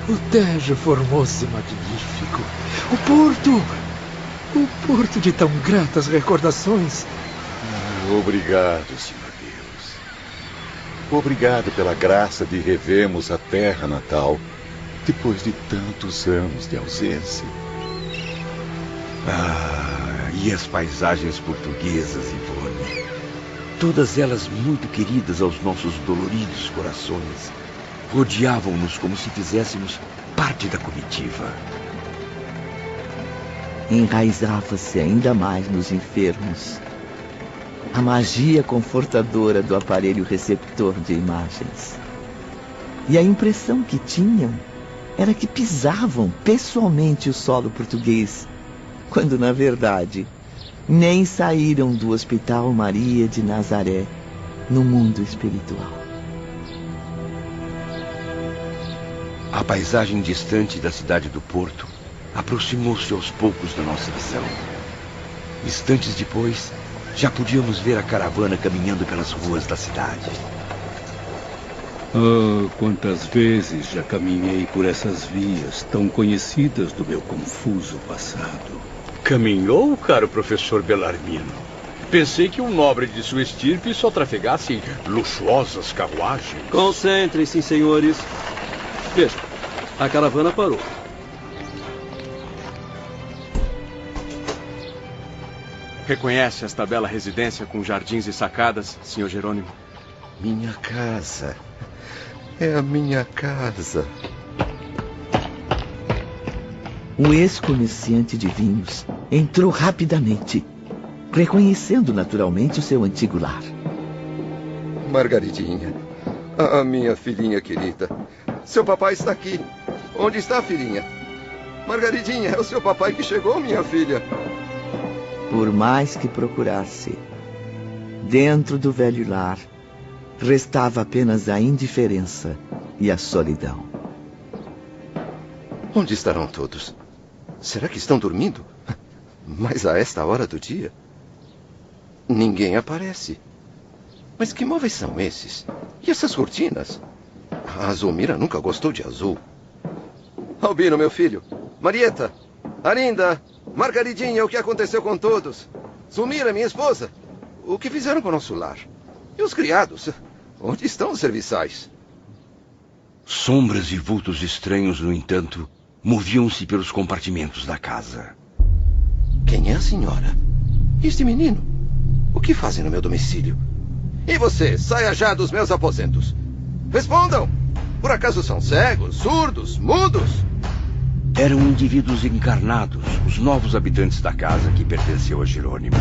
O Tejo formou-se magnífico. O porto de tão gratas recordações. Obrigado, Senhor Deus. Obrigado pela graça de revermos a terra natal depois de tantos anos de ausência. E as paisagens portuguesas, Ivone. Todas elas muito queridas aos nossos doloridos corações. Rodeavam-nos como se fizéssemos parte da comitiva. Enraizava-se ainda mais nos enfermos a magia confortadora do aparelho receptor de imagens. E a impressão que tinham era que pisavam pessoalmente o solo português, quando, na verdade, nem saíram do Hospital Maria de Nazaré no mundo espiritual. A paisagem distante da cidade do Porto aproximou-se aos poucos da nossa visão. Instantes depois, já podíamos ver a caravana caminhando pelas ruas da cidade. Quantas vezes já caminhei por essas vias tão conhecidas do meu confuso passado. Caminhou, caro professor Belarmino? Pensei que um nobre de sua estirpe só trafegasse em luxuosas carruagens. Concentrem-se, senhores. Veja, a caravana parou. Reconhece esta bela residência com jardins e sacadas, Sr. Jerônimo? Minha casa. É a minha casa. O ex-comerciante de vinhos entrou rapidamente, reconhecendo naturalmente o seu antigo lar. Margaridinha, a minha filhinha querida. Seu papai está aqui. Onde está a filhinha? Margaridinha, é o seu papai que chegou, minha filha. Por mais que procurasse, dentro do velho lar, restava apenas a indiferença e a solidão. Onde estarão todos? Será que estão dormindo? Mas a esta hora do dia? Ninguém aparece. Mas que móveis são esses? E essas cortinas? A Zulmira nunca gostou de azul. Albino, meu filho. Marieta. Arinda. Margaridinha, o que aconteceu com todos? Zulmira, minha esposa. O que fizeram com o nosso lar? E os criados? Onde estão os serviçais? Sombras e vultos estranhos, no entanto, moviam-se pelos compartimentos da casa. Quem é a senhora? E este menino? O que fazem no meu domicílio? E você, saia já dos meus aposentos. Respondam! Por acaso são cegos, surdos, mudos? Eram indivíduos encarnados, os novos habitantes da casa que pertenceu a Jerônimo.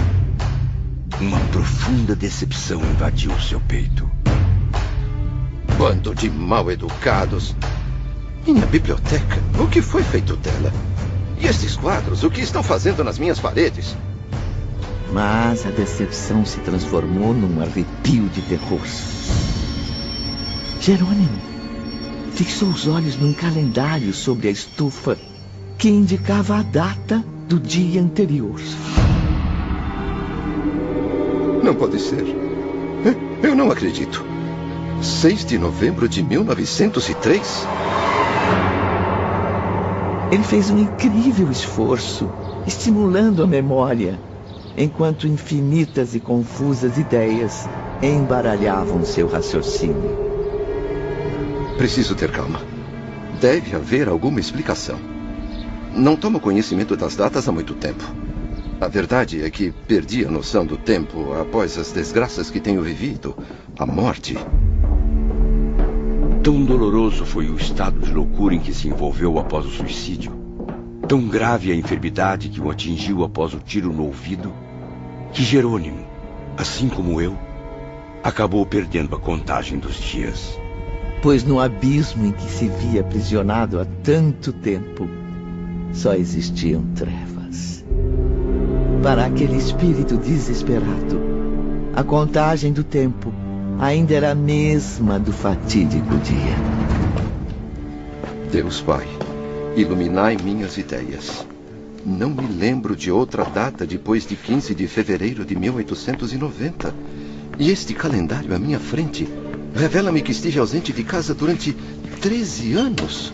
Uma profunda decepção invadiu seu peito. Bando de mal-educados. Minha biblioteca, o que foi feito dela? E estes quadros, o que estão fazendo nas minhas paredes? Mas a decepção se transformou num arrepio de terror. Jerônimo fixou os olhos num calendário sobre a estufa que indicava a data do dia anterior. Não pode ser. Eu não acredito. 6 de novembro de 1903? Ele fez um incrível esforço, estimulando a memória, enquanto infinitas e confusas ideias embaralhavam seu raciocínio. Preciso ter calma. Deve haver alguma explicação. Não tomo conhecimento das datas há muito tempo. A verdade é que perdi a noção do tempo após as desgraças que tenho vivido. A morte. Tão doloroso foi o estado de loucura em que se envolveu após o suicídio. Tão grave a enfermidade que o atingiu após o tiro no ouvido, que Jerônimo, assim como eu, acabou perdendo a contagem dos dias. Pois no abismo em que se via aprisionado há tanto tempo, só existiam trevas. Para aquele espírito desesperado, a contagem do tempo ainda era a mesma do fatídico dia. Deus Pai, iluminai minhas ideias. Não me lembro de outra data depois de 15 de fevereiro de 1890. E este calendário à minha frente revela-me que estive ausente de casa durante 13 anos.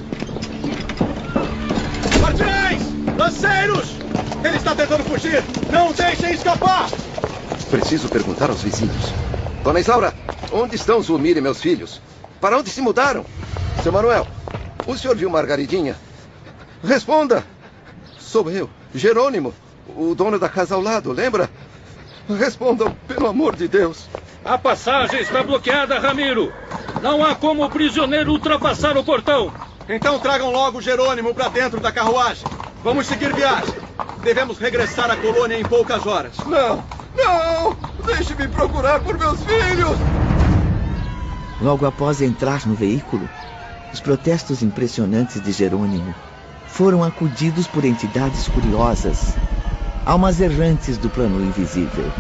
Guardiões! Lanceiros! Ele está tentando fugir! Não deixem escapar! Preciso perguntar aos vizinhos. Dona Isaura, onde estão Zulmir e meus filhos? Para onde se mudaram? Seu Manuel, o senhor viu Margaridinha? Responda! Sou eu, Jerônimo, o dono da casa ao lado, lembra? Respondam, pelo amor de Deus. A passagem está bloqueada, Ramiro. Não há como o prisioneiro ultrapassar o portão. Então tragam logo Jerônimo para dentro da carruagem. Vamos seguir viagem. Devemos regressar à colônia em poucas horas. Não, não! Deixe-me procurar por meus filhos! Logo após entrar no veículo, os protestos impressionantes de Jerônimo foram acudidos por entidades curiosas, almas errantes do plano invisível.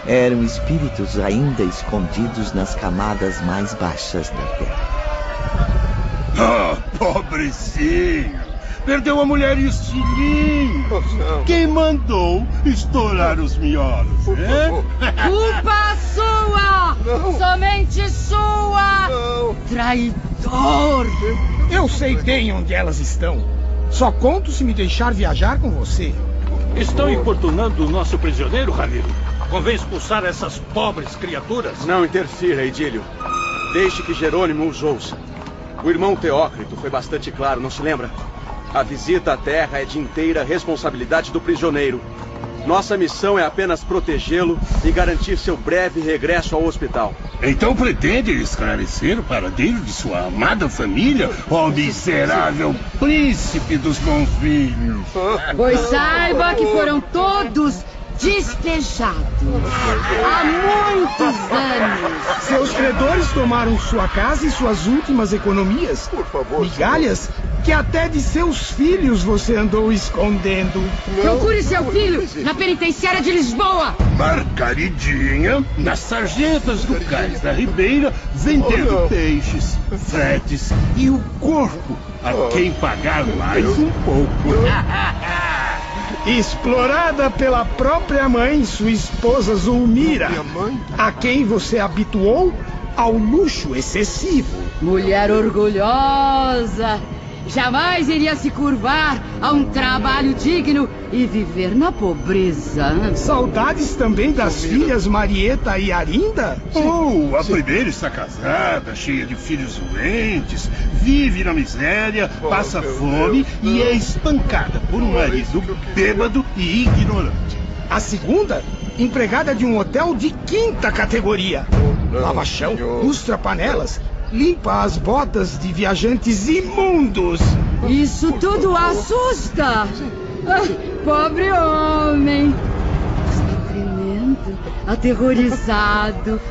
Eram espíritos ainda escondidos nas camadas mais baixas da terra. Ah, pobrecinho! Perdeu a mulher e os filhinhos! Quem mandou estourar os miolos, Culpa sua! Não. Somente sua! Não. Traidor! Eu sei bem onde elas estão. Só conto se me deixar viajar com você. Estão importunando o nosso prisioneiro, Ramiro? Convém expulsar essas pobres criaturas? Não interfira, Idílio. Deixe que Jerônimo os ouça. O irmão Teócrito foi bastante claro, não se lembra? A visita à Terra é de inteira responsabilidade do prisioneiro. Nossa missão é apenas protegê-lo e garantir seu breve regresso ao hospital. Então pretende esclarecer o paradeiro de sua amada família, ó miserável príncipe dos bons vinhos? Pois saiba que foram todos despejados há muitos anos. Seus credores tomaram sua casa e suas últimas economias. Por favor, migalhas que até de seus filhos você andou escondendo. Procure seu filho na penitenciária de Lisboa. Margaridinha, nas sarjetas do cais da Ribeira, vendendo peixes, fretes e o corpo a quem pagar mais um pouco. Explorada pela própria mãe, sua esposa Zulmira, a quem você habituou ao luxo excessivo. Mulher orgulhosa, jamais iria se curvar a um trabalho digno e viver na pobreza. Saudades também das filhas Marieta e Arinda? A primeira está casada, cheia de filhos doentes, vive na miséria, passa fome e é espancada por um marido bêbado e ignorante. A segunda, empregada de um hotel de 5ª categoria. Lava chão, lustra panelas, limpa as botas de viajantes imundos. Isso tudo assusta. Pobre homem. Está tremendo, aterrorizado.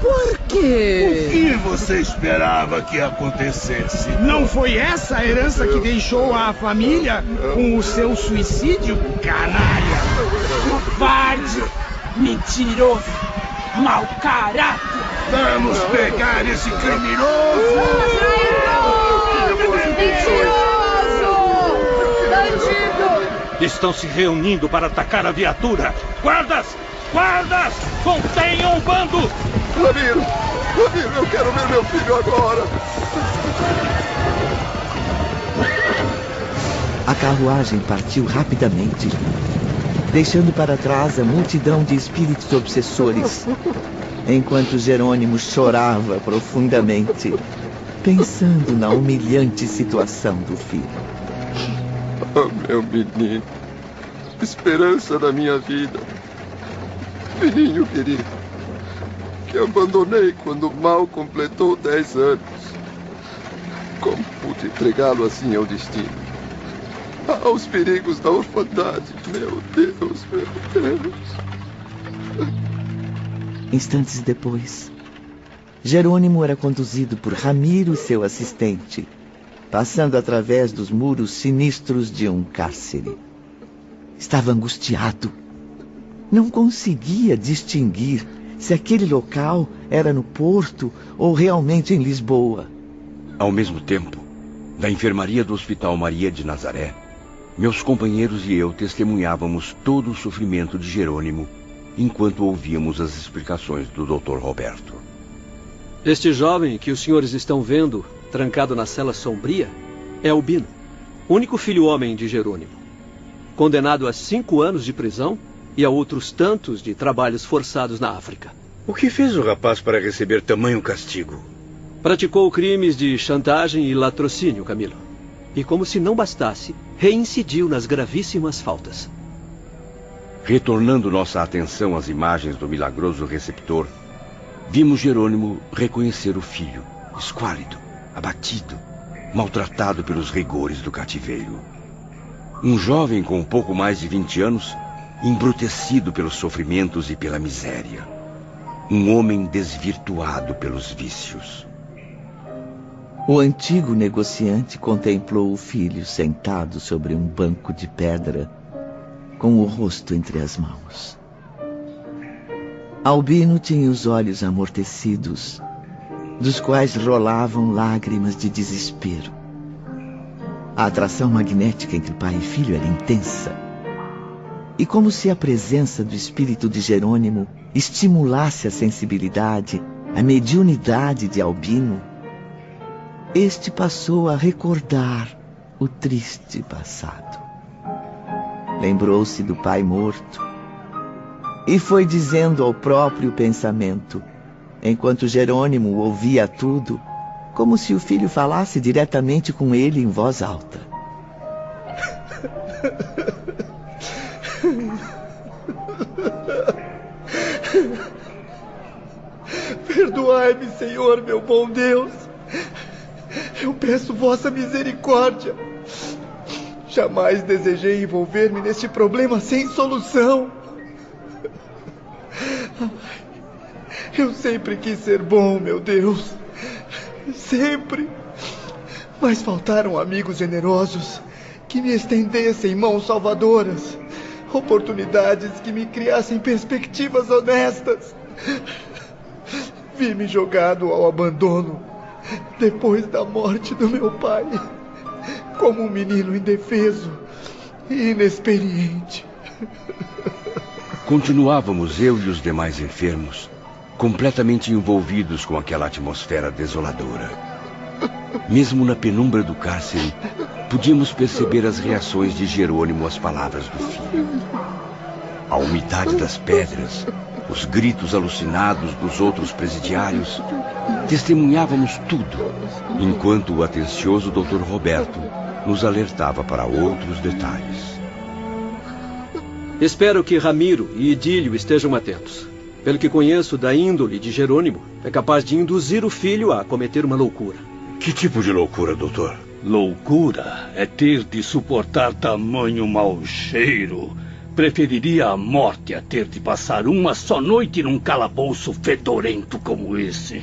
Por quê? O que você esperava que acontecesse? Não foi essa a herança que deixou a família com o seu suicídio, canalha? Covarde, mentiroso, mau caráter. Vamos pegar esse criminoso! Mentiroso! Bandido! Estão se reunindo para atacar a viatura. Guardas! Guardas! Contenham o bando! Ramiro, eu quero ver meu filho agora. A carruagem partiu rapidamente, deixando para trás a multidão de espíritos obsessores, enquanto Jerônimo chorava profundamente, pensando na humilhante situação do filho. Oh, meu menino, esperança da minha vida. Filhinho querido, que abandonei quando mal completou 10 anos. Como pude entregá-lo assim ao destino? Aos perigos da orfandade. Meu Deus, meu Deus. Instantes depois, Jerônimo era conduzido por Ramiro e seu assistente, passando através dos muros sinistros de um cárcere. Estava angustiado. Não conseguia distinguir se aquele local era no Porto ou realmente em Lisboa. Ao mesmo tempo, da enfermaria do Hospital Maria de Nazaré, meus companheiros e eu testemunhávamos todo o sofrimento de Jerônimo enquanto ouvíamos as explicações do Dr. Roberto. Este jovem que os senhores estão vendo, trancado na cela sombria, é Albino, único filho homem de Jerônimo, condenado a 5 anos de prisão e a outros tantos de trabalhos forçados na África. O que fez o rapaz para receber tamanho castigo? Praticou crimes de chantagem e latrocínio, Camilo. E como se não bastasse, reincidiu nas gravíssimas faltas. Retornando nossa atenção às imagens do milagroso receptor, vimos Jerônimo reconhecer o filho, esquálido, abatido, maltratado pelos rigores do cativeiro. Um jovem com pouco mais de 20 anos, embrutecido pelos sofrimentos e pela miséria. Um homem desvirtuado pelos vícios. O antigo negociante contemplou o filho sentado sobre um banco de pedra, com o rosto entre as mãos. Albino tinha os olhos amortecidos, dos quais rolavam lágrimas de desespero. A atração magnética entre pai e filho era intensa. E como se a presença do espírito de Jerônimo estimulasse a sensibilidade, a mediunidade de Albino, este passou a recordar o triste passado. Lembrou-se do pai morto e foi dizendo ao próprio pensamento, enquanto Jerônimo ouvia tudo, como se o filho falasse diretamente com ele em voz alta. Perdoai-me, Senhor, meu bom Deus. Eu peço vossa misericórdia. Jamais desejei envolver-me neste problema sem solução. Eu sempre quis ser bom, meu Deus. Sempre. Mas faltaram amigos generosos que me estendessem mãos salvadoras, oportunidades que me criassem perspectivas honestas. Vi-me jogado ao abandono depois da morte do meu pai, como um menino indefeso e inexperiente. Continuávamos eu e os demais enfermos, completamente envolvidos com aquela atmosfera desoladora. Mesmo na penumbra do cárcere, podíamos perceber as reações de Jerônimo às palavras do filho. A umidade das pedras, os gritos alucinados dos outros presidiários, testemunhávamos tudo, enquanto o atencioso Dr. Roberto nos alertava para outros detalhes. Espero que Ramiro e Idílio estejam atentos. Pelo que conheço da índole de Jerônimo, é capaz de induzir o filho a cometer uma loucura. Que tipo de loucura, doutor? Loucura é ter de suportar tamanho mau cheiro. Preferiria a morte a ter de passar uma só noite num calabouço fedorento como esse.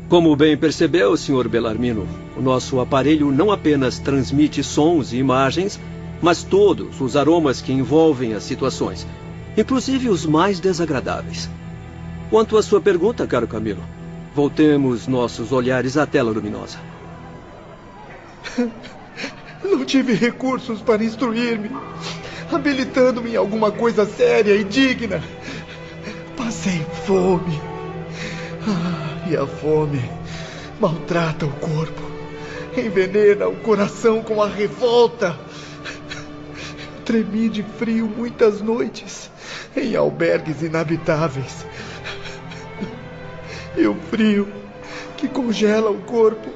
Como bem percebeu, Sr. Bellarmino, o nosso aparelho não apenas transmite sons e imagens, mas todos os aromas que envolvem as situações, inclusive os mais desagradáveis. Quanto à sua pergunta, caro Camilo, Voltemos nossos olhares à tela luminosa. Não tive recursos para instruir-me, habilitando-me em alguma coisa séria e digna. Passei fome. E a fome maltrata o corpo, envenena o coração com a revolta. Tremi de frio muitas noites em albergues inabitáveis. E o frio que congela o corpo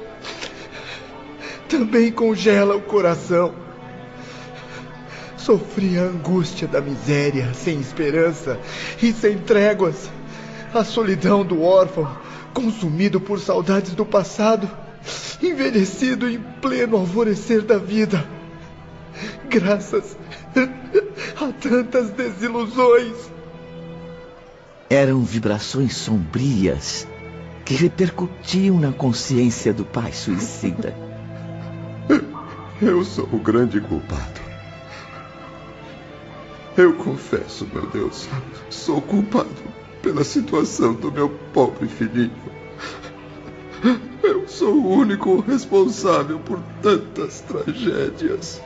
também congela o coração. Sofri a angústia da miséria, sem esperança e sem tréguas. A solidão do órfão, consumido por saudades do passado, envelhecido em pleno alvorecer da vida. Graças a tantas desilusões. Eram vibrações sombrias que repercutiam na consciência do pai suicida. Eu sou o grande culpado. Eu confesso, meu Deus, sou culpado pela situação do meu pobre filhinho. Eu sou o único responsável por tantas tragédias.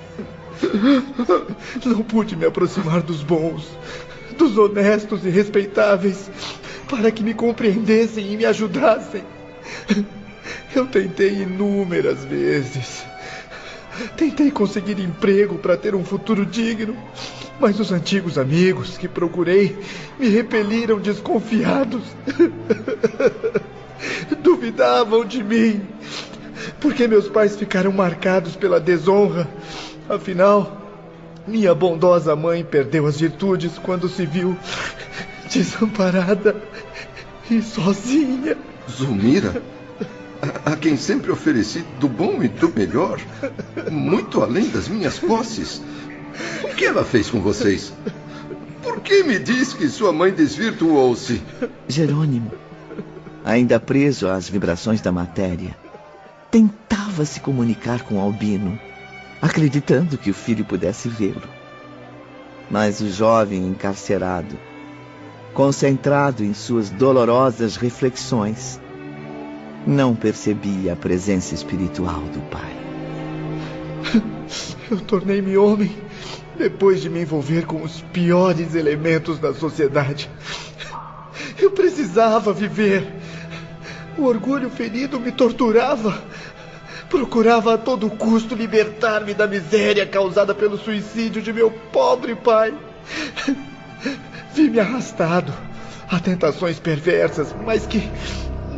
Não pude me aproximar dos bons, dos honestos e respeitáveis, para que me compreendessem e me ajudassem. Eu tentei inúmeras vezes. Tentei conseguir emprego para ter um futuro digno, mas os antigos amigos que procurei me repeliram desconfiados. Duvidavam de mim, porque meus pais ficaram marcados pela desonra. Afinal, minha bondosa mãe perdeu as virtudes quando se viu desamparada e sozinha. Zulmira, a quem sempre ofereci do bom e do melhor, muito além das minhas posses. O que ela fez com vocês? Por que me diz que sua mãe desvirtuou-se? Jerônimo, ainda preso às vibrações da matéria, tentava se comunicar com Albino, acreditando que o filho pudesse vê-lo. Mas o jovem encarcerado, concentrado em suas dolorosas reflexões, não percebia a presença espiritual do pai. Eu tornei-me homem depois de me envolver com os piores elementos da sociedade. Eu precisava viver. O orgulho ferido me torturava. Procurava a todo custo libertar-me da miséria causada pelo suicídio de meu pobre pai. Vi-me arrastado a tentações perversas, mas que,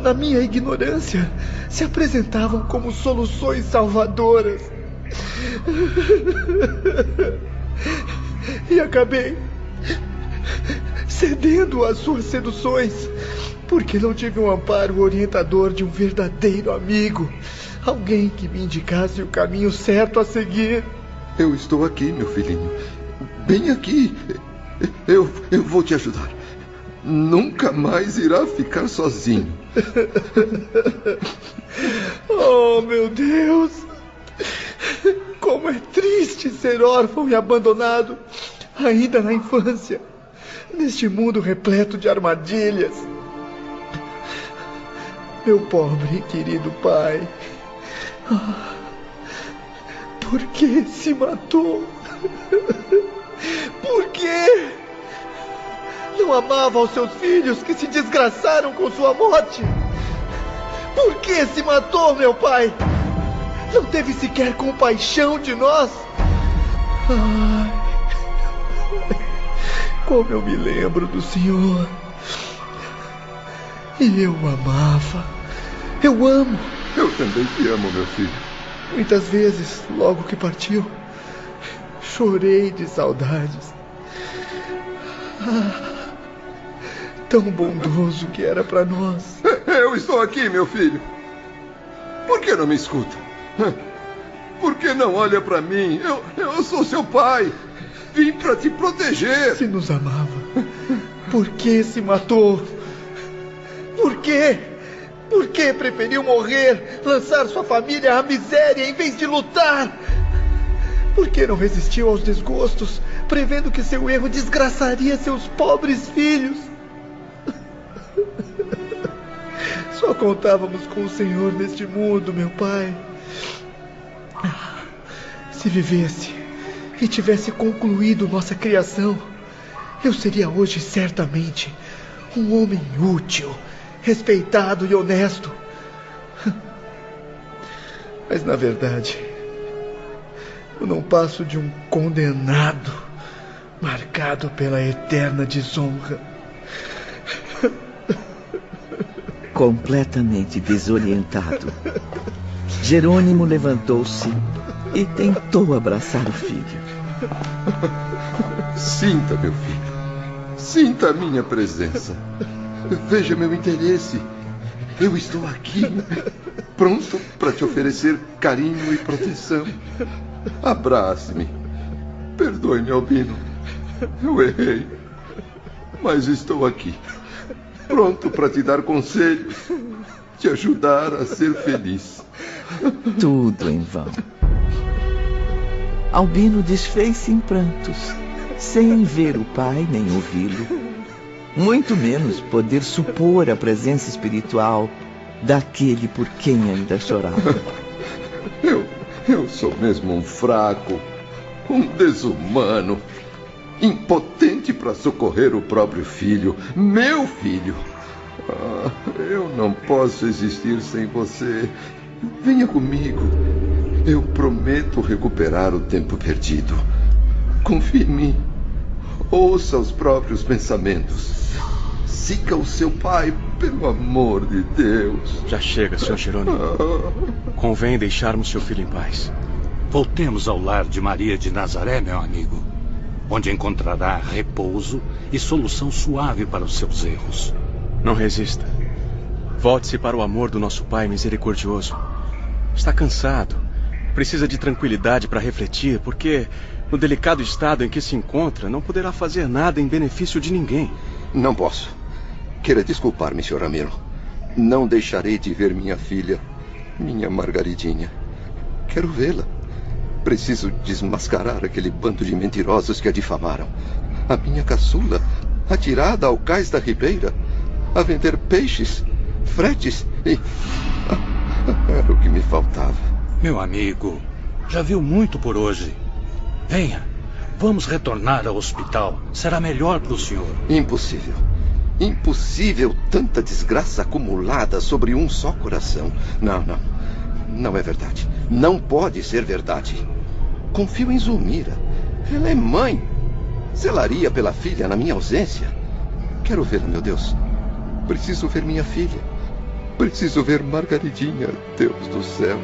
na minha ignorância, se apresentavam como soluções salvadoras. E acabei cedendo às suas seduções, porque não tive um amparo orientador de um verdadeiro amigo, alguém que me indicasse o caminho certo a seguir. Eu estou aqui, meu filhinho, bem aqui. Eu vou te ajudar. Nunca mais irá ficar sozinho. Oh, meu Deus! Como é triste ser órfão e abandonado, ainda na infância, neste mundo repleto de armadilhas. Meu pobre e querido pai, por que se matou? Por quê? Não amava aos seus filhos que se desgraçaram com sua morte? Por que se matou, meu pai? Não teve sequer compaixão de nós? Ai, como eu me lembro do Senhor. E eu o amava. Eu amo. Eu também te amo, meu filho. Muitas vezes, logo que partiu, chorei de saudades. Tão bondoso que era para nós. Eu estou aqui, meu filho. Por que não me escuta? Por que não olha para mim? Eu sou seu pai. Vim para te proteger. Se nos amava, por que se matou? Por quê? Por que preferiu morrer, lançar sua família à miséria em vez de lutar? Por que não resistiu aos desgostos, prevendo que seu erro desgraçaria seus pobres filhos? Sua contávamos com o Senhor neste mundo, meu pai. Se vivesse e tivesse concluído nossa criação, eu seria hoje certamente um homem útil, respeitado e honesto. Mas na verdade, eu não passo de um condenado, marcado pela eterna desonra. Completamente desorientado, Jerônimo levantou-se e tentou abraçar o filho. Sinta, meu filho. Sinta a minha presença. Veja meu interesse. Eu estou aqui, pronto para te oferecer carinho e proteção. Abrace-me. Perdoe-me, Albino. Eu errei. Mas estou aqui, pronto para te dar conselhos, te ajudar a ser feliz. Tudo em vão. Albino desfez-se em prantos, sem ver o pai nem ouvi-lo, muito menos poder supor a presença espiritual daquele por quem ainda chorava. Eu sou mesmo um fraco, um desumano, impotente para socorrer o próprio filho, meu filho. Eu não posso existir sem você. Venha comigo. Eu prometo recuperar o tempo perdido. Confie em mim. Ouça os próprios pensamentos. Siga o seu pai, pelo amor de Deus. Já chega, Sr. Jerônimo. Convém deixarmos seu filho em paz. Voltemos ao lar de Maria de Nazaré, meu amigo, onde encontrará repouso e solução suave para os seus erros. Não resista. Volte-se para o amor do nosso Pai misericordioso. Está cansado. Precisa de tranquilidade para refletir, porque no delicado estado em que se encontra, não poderá fazer nada em benefício de ninguém. Não posso. Queira desculpar-me, Sr. Ramiro. Não deixarei de ver minha filha, minha Margaridinha. Quero vê-la. Preciso desmascarar aquele bando de mentirosos que a difamaram. A minha caçula, atirada ao cais da ribeira, a vender peixes, fretes e... Era o que me faltava. Meu amigo, já viu muito por hoje. Venha, vamos retornar ao hospital. Será melhor para o senhor. Impossível. Impossível tanta desgraça acumulada sobre um só coração. Não. Não é verdade. Não pode ser verdade. Confio em Zulmira. Ela é mãe. Zelaria pela filha na minha ausência. Quero vê-la, meu Deus. Preciso ver minha filha. Preciso ver Margaridinha, Deus do céu.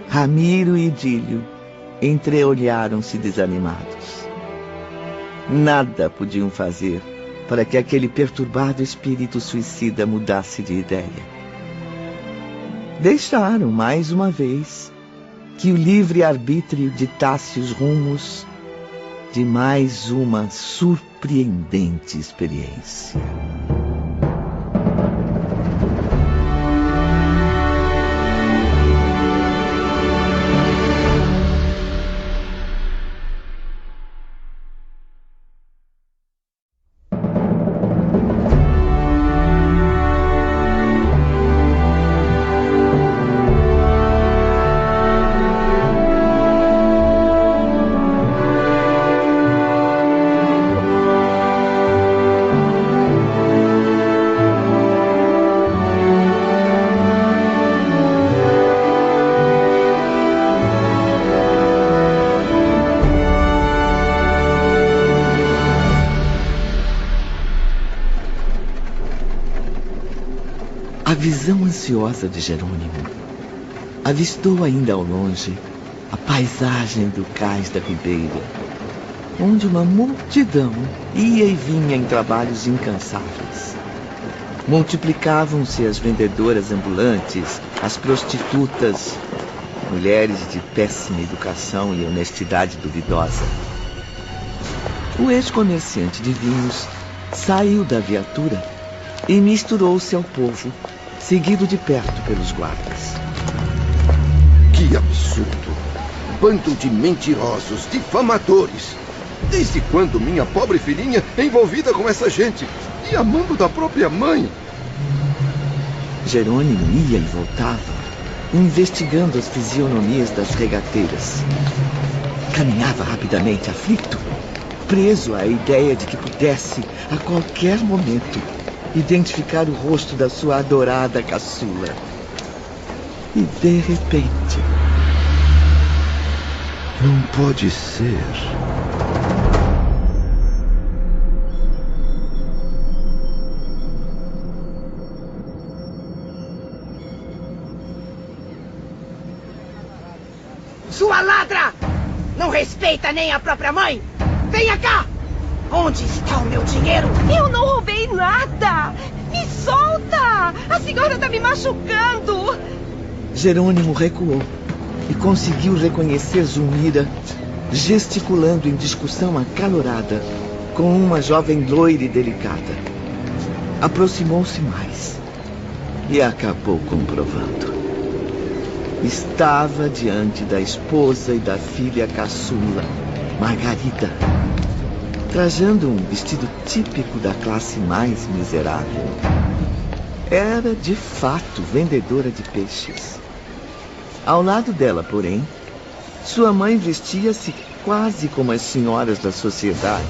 Ramiro e Dílio entreolharam-se desanimados. Nada podiam fazer para que aquele perturbado espírito suicida mudasse de ideia. Deixaram, mais uma vez, que o livre-arbítrio ditasse os rumos de mais uma surpreendente experiência. A visão ansiosa de Jerônimo avistou ainda ao longe a paisagem do cais da ribeira, onde uma multidão ia e vinha em trabalhos incansáveis. Multiplicavam-se as vendedoras ambulantes, as prostitutas, mulheres de péssima educação e honestidade duvidosa. O ex-comerciante de vinhos saiu da viatura e misturou-se ao povo, seguido de perto pelos guardas. Que absurdo! Bando de mentirosos, difamadores! Desde quando minha pobre filhinha é envolvida com essa gente? E amando da própria mãe? Jerônimo ia e voltava, investigando as fisionomias das regateiras. Caminhava rapidamente, aflito, preso à ideia de que pudesse, a qualquer momento, identificar o rosto da sua adorada caçula. E, de repente... Não pode ser. Sua ladra! Não respeita nem a própria mãe! Venha cá! Onde está o meu dinheiro? Eu não roubei nada! Me solta! A senhora está me machucando! Jerônimo recuou e conseguiu reconhecer Zulmira gesticulando em discussão acalorada com uma jovem loira e delicada. Aproximou-se mais e acabou comprovando. Estava diante da esposa e da filha caçula, Margarida, trajando um vestido típico da classe mais miserável. Era, de fato, vendedora de peixes. Ao lado dela, porém, sua mãe vestia-se quase como as senhoras da sociedade,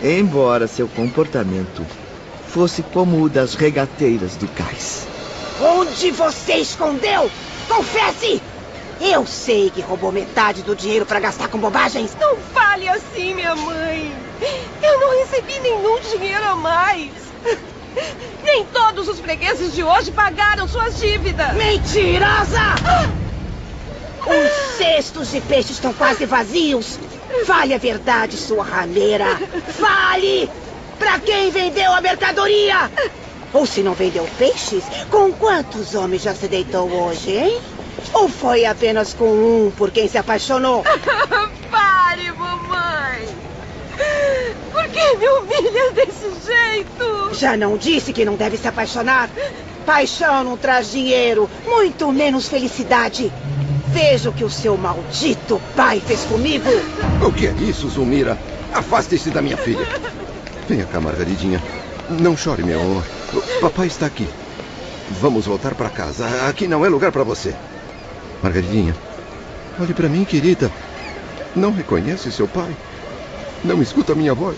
embora seu comportamento fosse como o das regateiras do cais. Onde você escondeu? Confesse! Eu sei que roubou metade do dinheiro para gastar com bobagens. Não fale assim, minha mãe. Eu não recebi nenhum dinheiro a mais. Nem todos os fregueses de hoje pagaram suas dívidas. Mentirosa! Os cestos de peixe estão quase vazios. Fale a verdade, sua rameira. Fale! Pra quem vendeu a mercadoria? Ou se não vendeu peixes, com quantos homens já se deitou hoje, hein? Ou foi apenas com um por quem se apaixonou? Pare, mamãe! Por que me humilha desse jeito? Já não disse que não deve se apaixonar? Paixão não traz dinheiro, muito menos felicidade. Veja o que o seu maldito pai fez comigo. O que é isso, Zulmira? Afaste-se da minha filha. Venha cá, Margaridinha. Não chore, meu amor. O papai está aqui. Vamos voltar para casa. Aqui não é lugar para você. Margaridinha, olhe para mim, querida. Não reconhece seu pai? Não escuta a minha voz?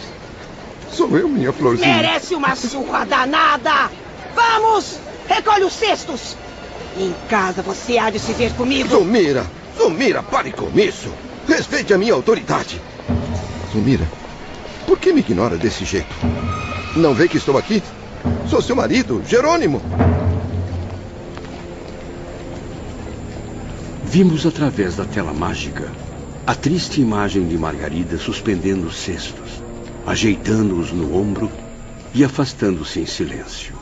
Sou eu, minha florzinha. Merece uma surra danada! Vamos! Recolhe os cestos! Em casa você há de se ver comigo. Zulmira! Zulmira, pare com isso! Respeite a minha autoridade! Zulmira, por que me ignora desse jeito? Não vê que estou aqui? Sou seu marido, Jerônimo! Vimos através da tela mágica a triste imagem de Margarida suspendendo os cestos, ajeitando-os no ombro e afastando-se em silêncio.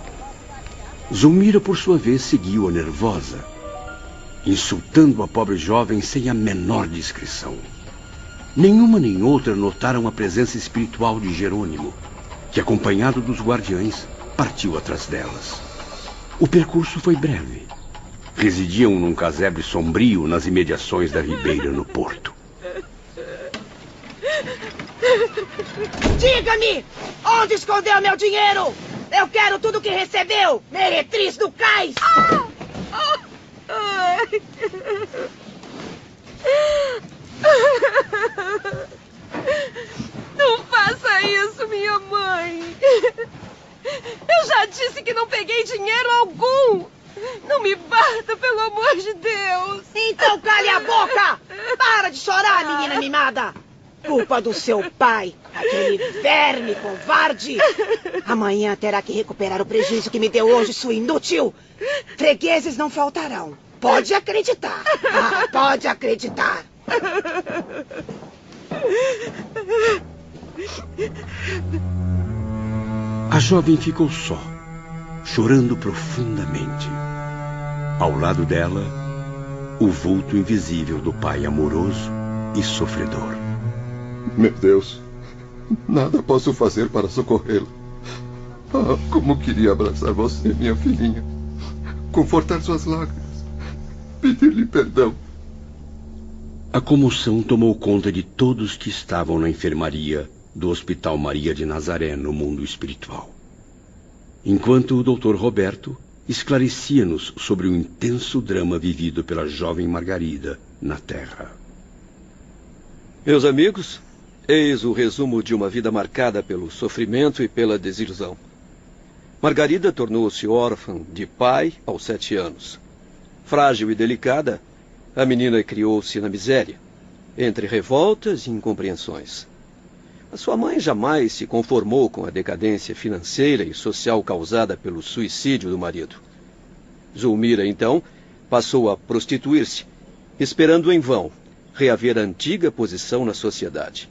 Zulmira, por sua vez, seguiu-a nervosa, insultando a pobre jovem sem a menor discrição. Nenhuma nem outra notaram a presença espiritual de Jerônimo, que, acompanhado dos guardiães, partiu atrás delas. O percurso foi breve. Residiam num casebre sombrio nas imediações da ribeira no porto. Diga-me! Onde escondeu meu dinheiro? Eu quero tudo que recebeu! Meretriz do cais! Não faça isso, minha mãe! Eu já disse que não peguei dinheiro algum! Não me bata, pelo amor de Deus! Então cale a boca! Para de chorar, menina mimada! Culpa do seu pai, aquele verme covarde! Amanhã terá que recuperar o prejuízo que me deu hoje, sua inútil! Fregueses não faltarão. Pode acreditar! Ah, pode acreditar! A jovem ficou só, chorando profundamente. Ao lado dela, o vulto invisível do pai amoroso e sofredor. Meu Deus, nada posso fazer para socorrê-lo. Ah, como queria abraçar você, minha filhinha. Confortar suas lágrimas. Pedir-lhe perdão. A comoção tomou conta de todos que estavam na enfermaria do Hospital Maria de Nazaré, no mundo espiritual. Enquanto o Dr. Roberto esclarecia-nos sobre o intenso drama vivido pela jovem Margarida na Terra. Meus amigos, eis o resumo de uma vida marcada pelo sofrimento e pela desilusão. Margarida tornou-se órfã de pai aos 7 anos. Frágil e delicada, a menina criou-se na miséria, entre revoltas e incompreensões. A sua mãe jamais se conformou com a decadência financeira e social causada pelo suicídio do marido. Zulmira, então, passou a prostituir-se, esperando em vão reaver a antiga posição na sociedade.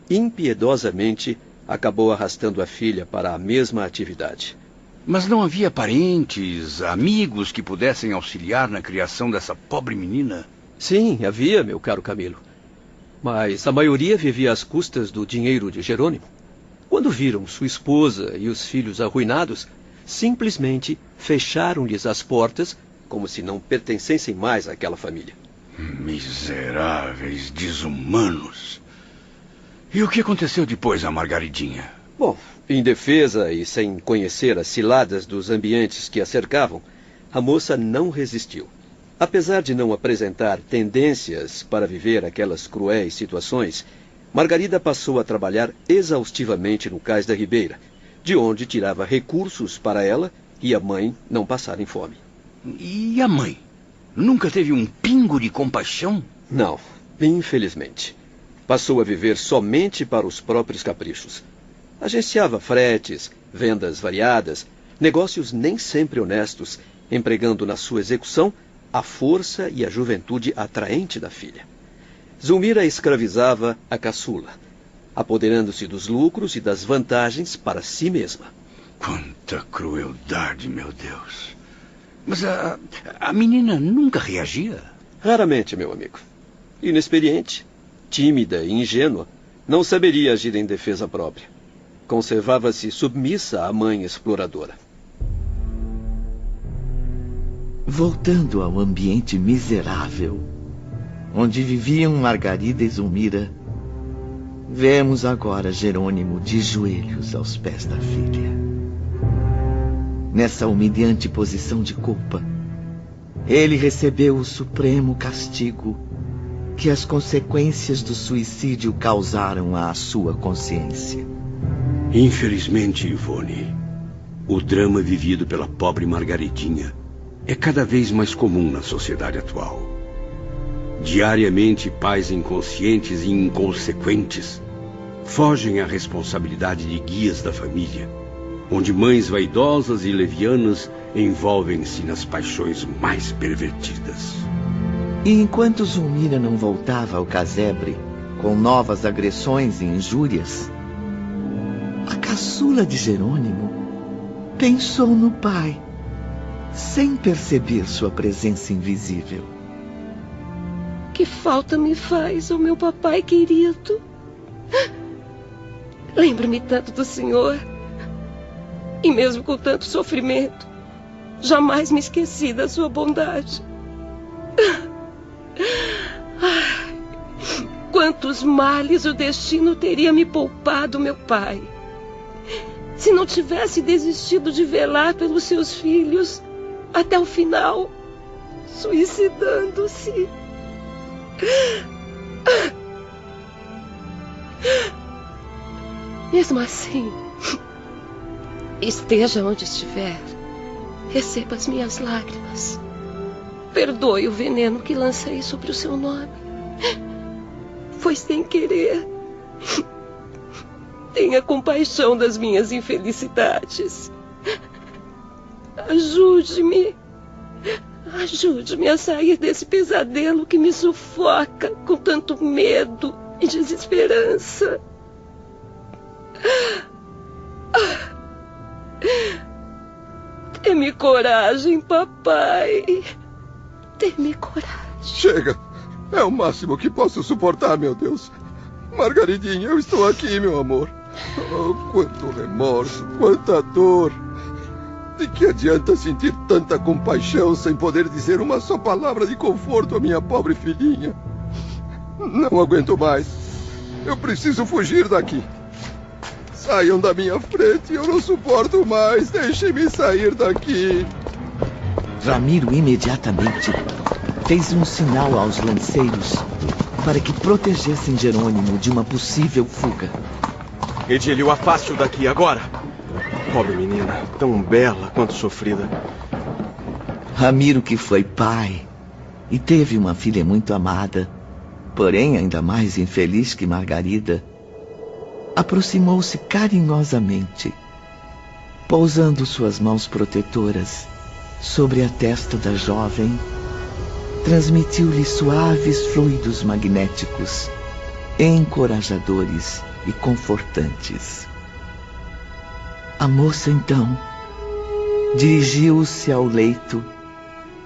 Impiedosamente, acabou arrastando a filha para a mesma atividade. Mas não havia parentes, amigos que pudessem auxiliar na criação dessa pobre menina? Sim, havia, meu caro Camilo. Mas a maioria vivia às custas do dinheiro de Jerônimo. Quando viram sua esposa e os filhos arruinados, simplesmente fecharam-lhes as portas como se não pertencessem mais àquela família. Miseráveis, desumanos. E o que aconteceu depois a Margaridinha? Bom, indefesa e sem conhecer as ciladas dos ambientes que a cercavam, a moça não resistiu. Apesar de não apresentar tendências para viver aquelas cruéis situações, Margarida passou a trabalhar exaustivamente no Cais da Ribeira, de onde tirava recursos para ela e a mãe não passarem fome. E a mãe? Nunca teve um pingo de compaixão? Não, infelizmente. Passou a viver somente para os próprios caprichos. Agenciava fretes, vendas variadas, negócios nem sempre honestos, empregando na sua execução a força e a juventude atraente da filha. Zulmira escravizava a caçula, apoderando-se dos lucros e das vantagens para si mesma. Quanta crueldade, meu Deus! Mas a menina nunca reagia? Raramente, meu amigo. Inexperiente, tímida e ingênua, não saberia agir em defesa própria. Conservava-se submissa à mãe exploradora. Voltando ao ambiente miserável, onde viviam Margarida e Zulmira, vemos agora Jerônimo de joelhos aos pés da filha. Nessa humilhante posição de culpa, ele recebeu o supremo castigo que as consequências do suicídio causaram à sua consciência. Infelizmente, Ivone, o drama vivido pela pobre Margaridinha é cada vez mais comum na sociedade atual. Diariamente, pais inconscientes e inconsequentes fogem à responsabilidade de guias da família, onde mães vaidosas e levianas envolvem-se nas paixões mais pervertidas. E enquanto Zulmira não voltava ao casebre com novas agressões e injúrias, a caçula de Jerônimo pensou no pai, sem perceber sua presença invisível. Que falta me faz, ó meu papai querido. Lembro-me tanto do senhor. E mesmo com tanto sofrimento, jamais me esqueci da sua bondade. Quantos males o destino teria me poupado, meu pai, se não tivesse desistido de velar pelos seus filhos até o final, suicidando-se. Mesmo assim, esteja onde estiver, receba as minhas lágrimas. Perdoe o veneno que lancei sobre o seu nome. Foi sem querer. Tenha compaixão das minhas infelicidades. Ajude-me. Ajude-me a sair desse pesadelo que me sufoca com tanto medo e desesperança. Dê-me coragem, papai. Dê-me coragem. Chega! É o máximo que posso suportar, meu Deus. Margaridinha, eu estou aqui, meu amor. Oh, quanto remorso, quanta dor. De que adianta sentir tanta compaixão sem poder dizer uma só palavra de conforto à minha pobre filhinha? Não aguento mais. Eu preciso fugir daqui. Saiam da minha frente, eu não suporto mais. Deixem-me sair daqui. Ramiro imediatamente fez um sinal aos lanceiros para que protegessem Jerônimo de uma possível fuga. Edílio, afaste-o daqui agora. Pobre menina, tão bela quanto sofrida. Ramiro, que foi pai e teve uma filha muito amada, porém ainda mais infeliz que Margarida, aproximou-se carinhosamente, pousando suas mãos protetoras sobre a testa da jovem, transmitiu-lhe suaves fluidos magnéticos, encorajadores e confortantes. A moça, então, dirigiu-se ao leito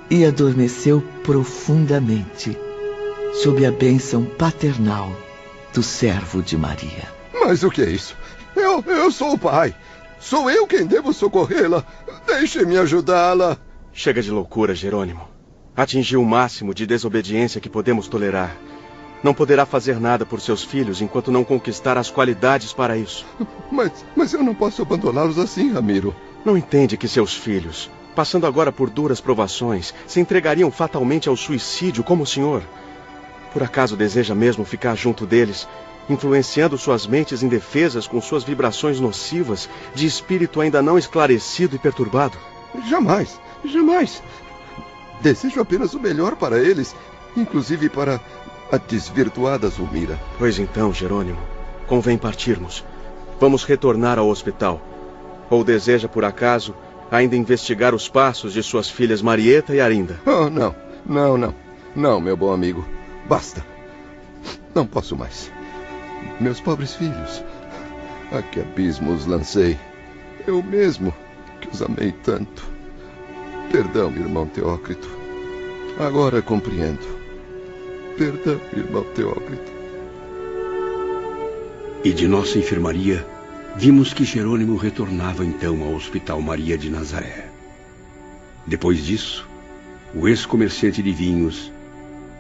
e adormeceu profundamente, sob a bênção paternal do servo de Maria. Mas o que é isso? Eu sou o pai. Sou eu quem devo socorrê-la. Deixe-me ajudá-la. Chega de loucura, Jerônimo. Atingiu o máximo de desobediência que podemos tolerar. Não poderá fazer nada por seus filhos enquanto não conquistar as qualidades para isso. Mas eu não posso abandoná-los assim, Ramiro. Não entende que seus filhos, passando agora por duras provações, se entregariam fatalmente ao suicídio como o senhor? Por acaso deseja mesmo ficar junto deles, influenciando suas mentes indefesas com suas vibrações nocivas de espírito ainda não esclarecido e perturbado? Jamais, jamais. Desejo apenas o melhor para eles, inclusive para a desvirtuada Zulmira. Pois então, Jerônimo, convém partirmos. Vamos retornar ao hospital. Ou deseja, por acaso, ainda investigar os passos de suas filhas Marieta e Arinda? Oh, não. Não, meu bom amigo. Basta. Não posso mais. Meus pobres filhos. A que abismo os lancei. Eu mesmo, que os amei tanto. Perdão, irmão Teócrito. Agora compreendo. Perdão, irmão Teócrito. E de nossa enfermaria, vimos que Jerônimo retornava então ao Hospital Maria de Nazaré. Depois disso, o ex-comerciante de vinhos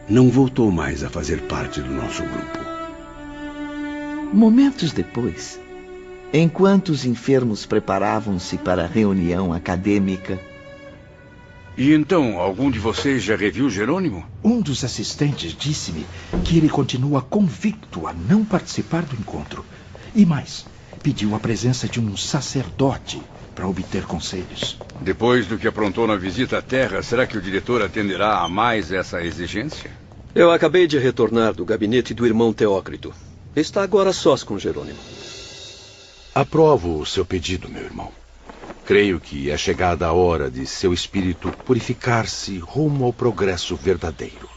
não voltou mais a fazer parte do nosso grupo. Momentos depois, enquanto os enfermos preparavam-se para a reunião acadêmica... E então, algum de vocês já reviu Jerônimo? Um dos assistentes disse-me que ele continua convicto a não participar do encontro. E mais, pediu a presença de um sacerdote para obter conselhos. Depois do que aprontou na visita à Terra, será que o diretor atenderá a mais essa exigência? Eu acabei de retornar do gabinete do irmão Teócrito. Está agora sós com Jerônimo. Aprovo o seu pedido, meu irmão. Creio que é chegada a hora de seu espírito purificar-se rumo ao progresso verdadeiro.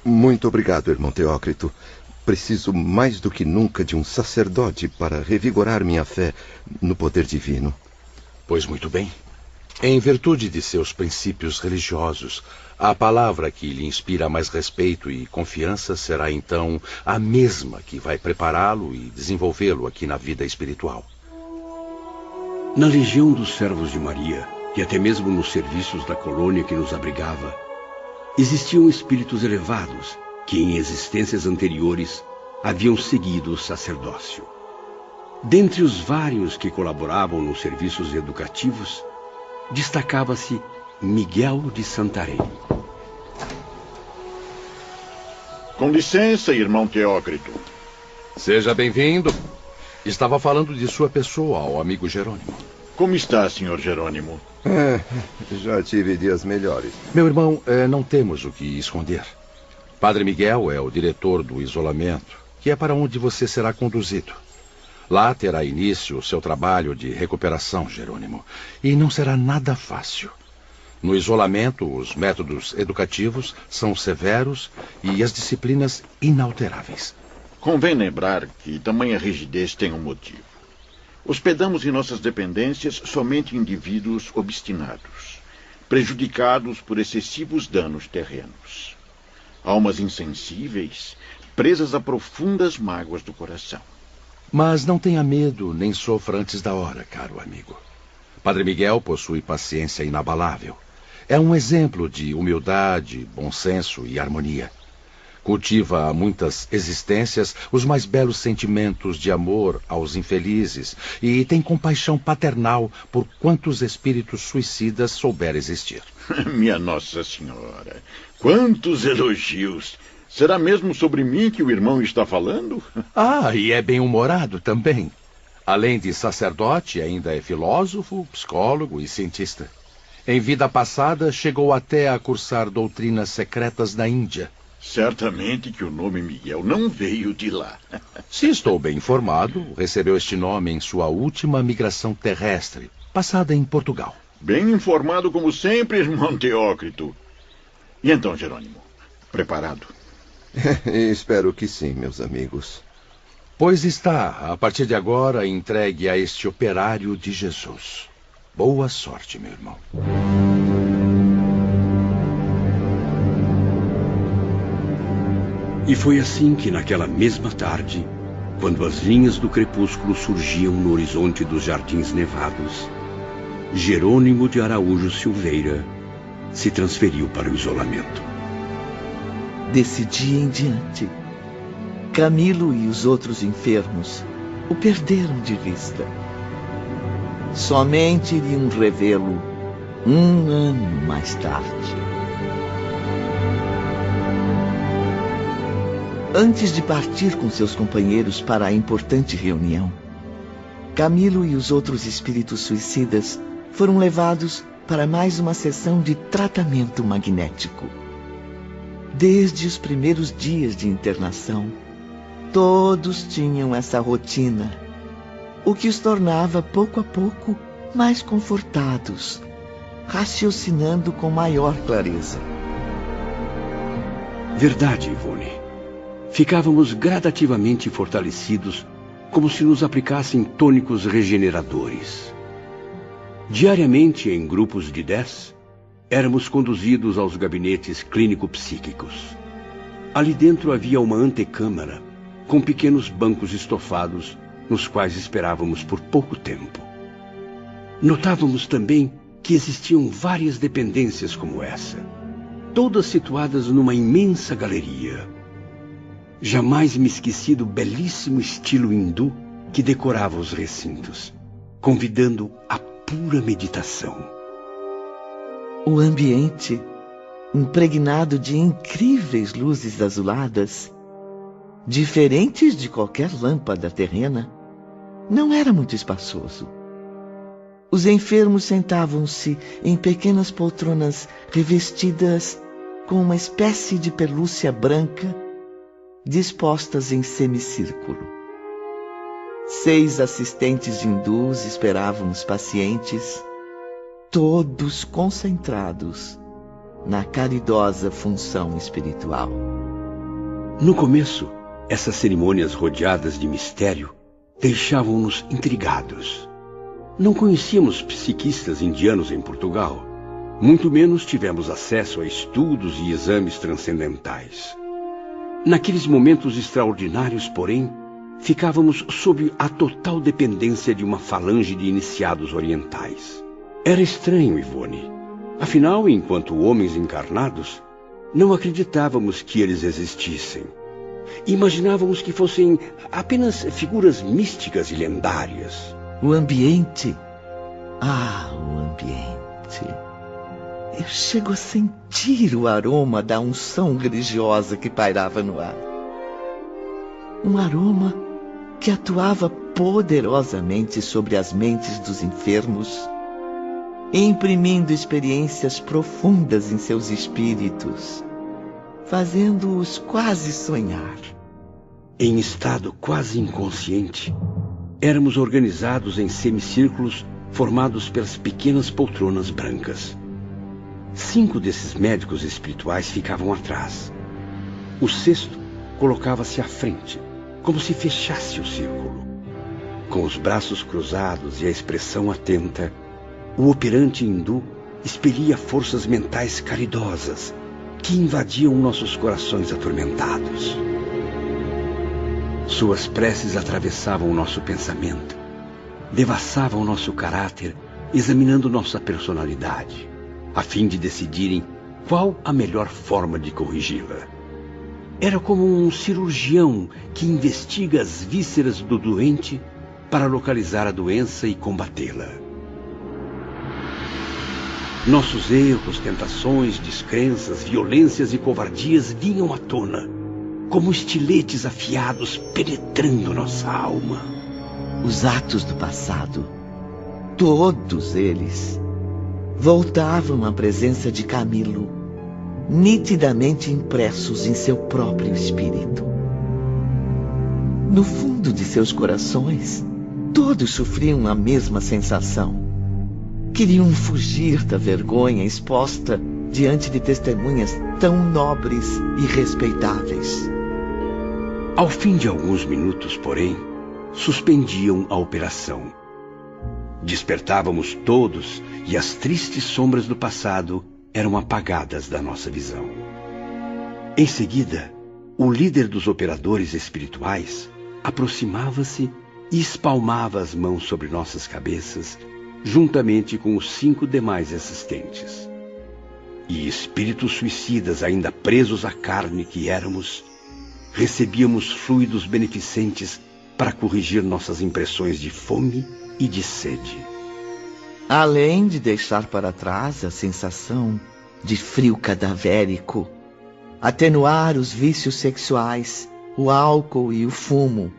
Muito obrigado, irmão Teócrito. Preciso mais do que nunca de um sacerdote para revigorar minha fé no poder divino. Pois muito bem. Em virtude de seus princípios religiosos, a palavra que lhe inspira mais respeito e confiança será então a mesma que vai prepará-lo e desenvolvê-lo aqui na vida espiritual. Na legião dos servos de Maria, e até mesmo nos serviços da colônia que nos abrigava, existiam espíritos elevados que em existências anteriores haviam seguido o sacerdócio. Dentre os vários que colaboravam nos serviços educativos, destacava-se Miguel de Santarém. Com licença, irmão Teócrito. Seja bem-vindo. Estava falando de sua pessoa ao amigo Jerônimo. Como está, senhor Jerônimo? Já tive dias melhores. Meu irmão, não temos o que esconder. Padre Miguel é o diretor do isolamento, que é para onde você será conduzido. Lá terá início o seu trabalho de recuperação, Jerônimo, e não será nada fácil. No isolamento, os métodos educativos são severos e as disciplinas inalteráveis. Convém lembrar que tamanha rigidez tem um motivo. Hospedamos em nossas dependências somente indivíduos obstinados, prejudicados por excessivos danos terrenos. Almas insensíveis, presas a profundas mágoas do coração. Mas não tenha medo, nem sofra antes da hora, caro amigo. Padre Miguel possui paciência inabalável. É um exemplo de humildade, bom senso e harmonia. Cultiva há muitas existências os mais belos sentimentos de amor aos infelizes e tem compaixão paternal por quantos espíritos suicidas souber existir. Minha Nossa Senhora, quantos elogios! Será mesmo sobre mim que o irmão está falando? Ah, e é bem-humorado também. Além de sacerdote, ainda é filósofo, psicólogo e cientista. Em vida passada, chegou até a cursar doutrinas secretas na Índia. Certamente que o nome Miguel não veio de lá. Se estou bem informado, recebeu este nome em sua última migração terrestre, passada em Portugal. Bem informado como sempre, irmão Teócrito. E então, Jerônimo, preparado? Espero que sim, meus amigos. Pois está, a partir de agora, entregue a este operário de Jesus. Boa sorte, meu irmão. E foi assim que, naquela mesma tarde, quando as linhas do crepúsculo surgiam no horizonte dos Jardins Nevados, Jerônimo de Araújo Silveira se transferiu para o isolamento. Desse dia em diante, Camilo e os outros enfermos o perderam de vista. Somente iriam revê-lo 1 ano mais tarde. Antes de partir com seus companheiros para a importante reunião, Camilo e os outros espíritos suicidas foram levados para mais uma sessão de tratamento magnético. Desde os primeiros dias de internação, todos tinham essa rotina, o que os tornava pouco a pouco mais confortados, raciocinando com maior clareza. Verdade, Ivone. Ficávamos gradativamente fortalecidos, como se nos aplicassem tônicos regeneradores. Diariamente, em grupos de 10, éramos conduzidos aos gabinetes clínico-psíquicos. Ali dentro havia uma antecâmara, com pequenos bancos estofados, nos quais esperávamos por pouco tempo. Notávamos também que existiam várias dependências como essa, todas situadas numa imensa galeria. Jamais me esqueci do belíssimo estilo hindu que decorava os recintos, convidando a pura meditação. O ambiente, impregnado de incríveis luzes azuladas, diferentes de qualquer lâmpada terrena, não era muito espaçoso. Os enfermos sentavam-se em pequenas poltronas revestidas com uma espécie de pelúcia branca, dispostas em semicírculo. 6 assistentes hindus esperavam os pacientes, todos concentrados na caridosa função espiritual. No começo, essas cerimônias rodeadas de mistério deixavam-nos intrigados. Não conhecíamos psiquistas indianos em Portugal, muito menos tivemos acesso a estudos e exames transcendentais. Naqueles momentos extraordinários, porém, ficávamos sob a total dependência de uma falange de iniciados orientais. Era estranho, Ivone. Afinal, enquanto homens encarnados, não acreditávamos que eles existissem. Imaginávamos que fossem apenas figuras místicas e lendárias. O ambiente. O ambiente. Eu chego a sentir o aroma da unção religiosa que pairava no ar. Um aroma que atuava poderosamente sobre as mentes dos enfermos, imprimindo experiências profundas em seus espíritos, fazendo-os quase sonhar. Em estado quase inconsciente, éramos organizados em semicírculos formados pelas pequenas poltronas brancas. 5 desses médicos espirituais ficavam atrás. O 6º colocava-se à frente, como se fechasse o círculo. Com os braços cruzados e a expressão atenta, o operante hindu expelia forças mentais caridosas que invadiam nossos corações atormentados. Suas preces atravessavam o nosso pensamento, devassavam nosso caráter, examinando nossa personalidade, a fim de decidirem qual a melhor forma de corrigi-la. Era como um cirurgião que investiga as vísceras do doente para localizar a doença e combatê-la. Nossos erros, tentações, descrenças, violências e covardias vinham à tona, como estiletes afiados penetrando nossa alma. Os atos do passado, todos eles, voltavam à presença de Camilo, nitidamente impressos em seu próprio espírito. No fundo de seus corações, todos sofriam a mesma sensação. Queriam fugir da vergonha exposta diante de testemunhas tão nobres e respeitáveis. Ao fim de alguns minutos, porém, suspendiam a operação. Despertávamos todos e as tristes sombras do passado eram apagadas da nossa visão. Em seguida, o líder dos operadores espirituais aproximava-se e espalmava as mãos sobre nossas cabeças, juntamente com os 5 demais assistentes. E espíritos suicidas ainda presos à carne que éramos, recebíamos fluidos beneficentes para corrigir nossas impressões de fome e de sede. Além de deixar para trás a sensação de frio cadavérico, atenuar os vícios sexuais, o álcool e o fumo,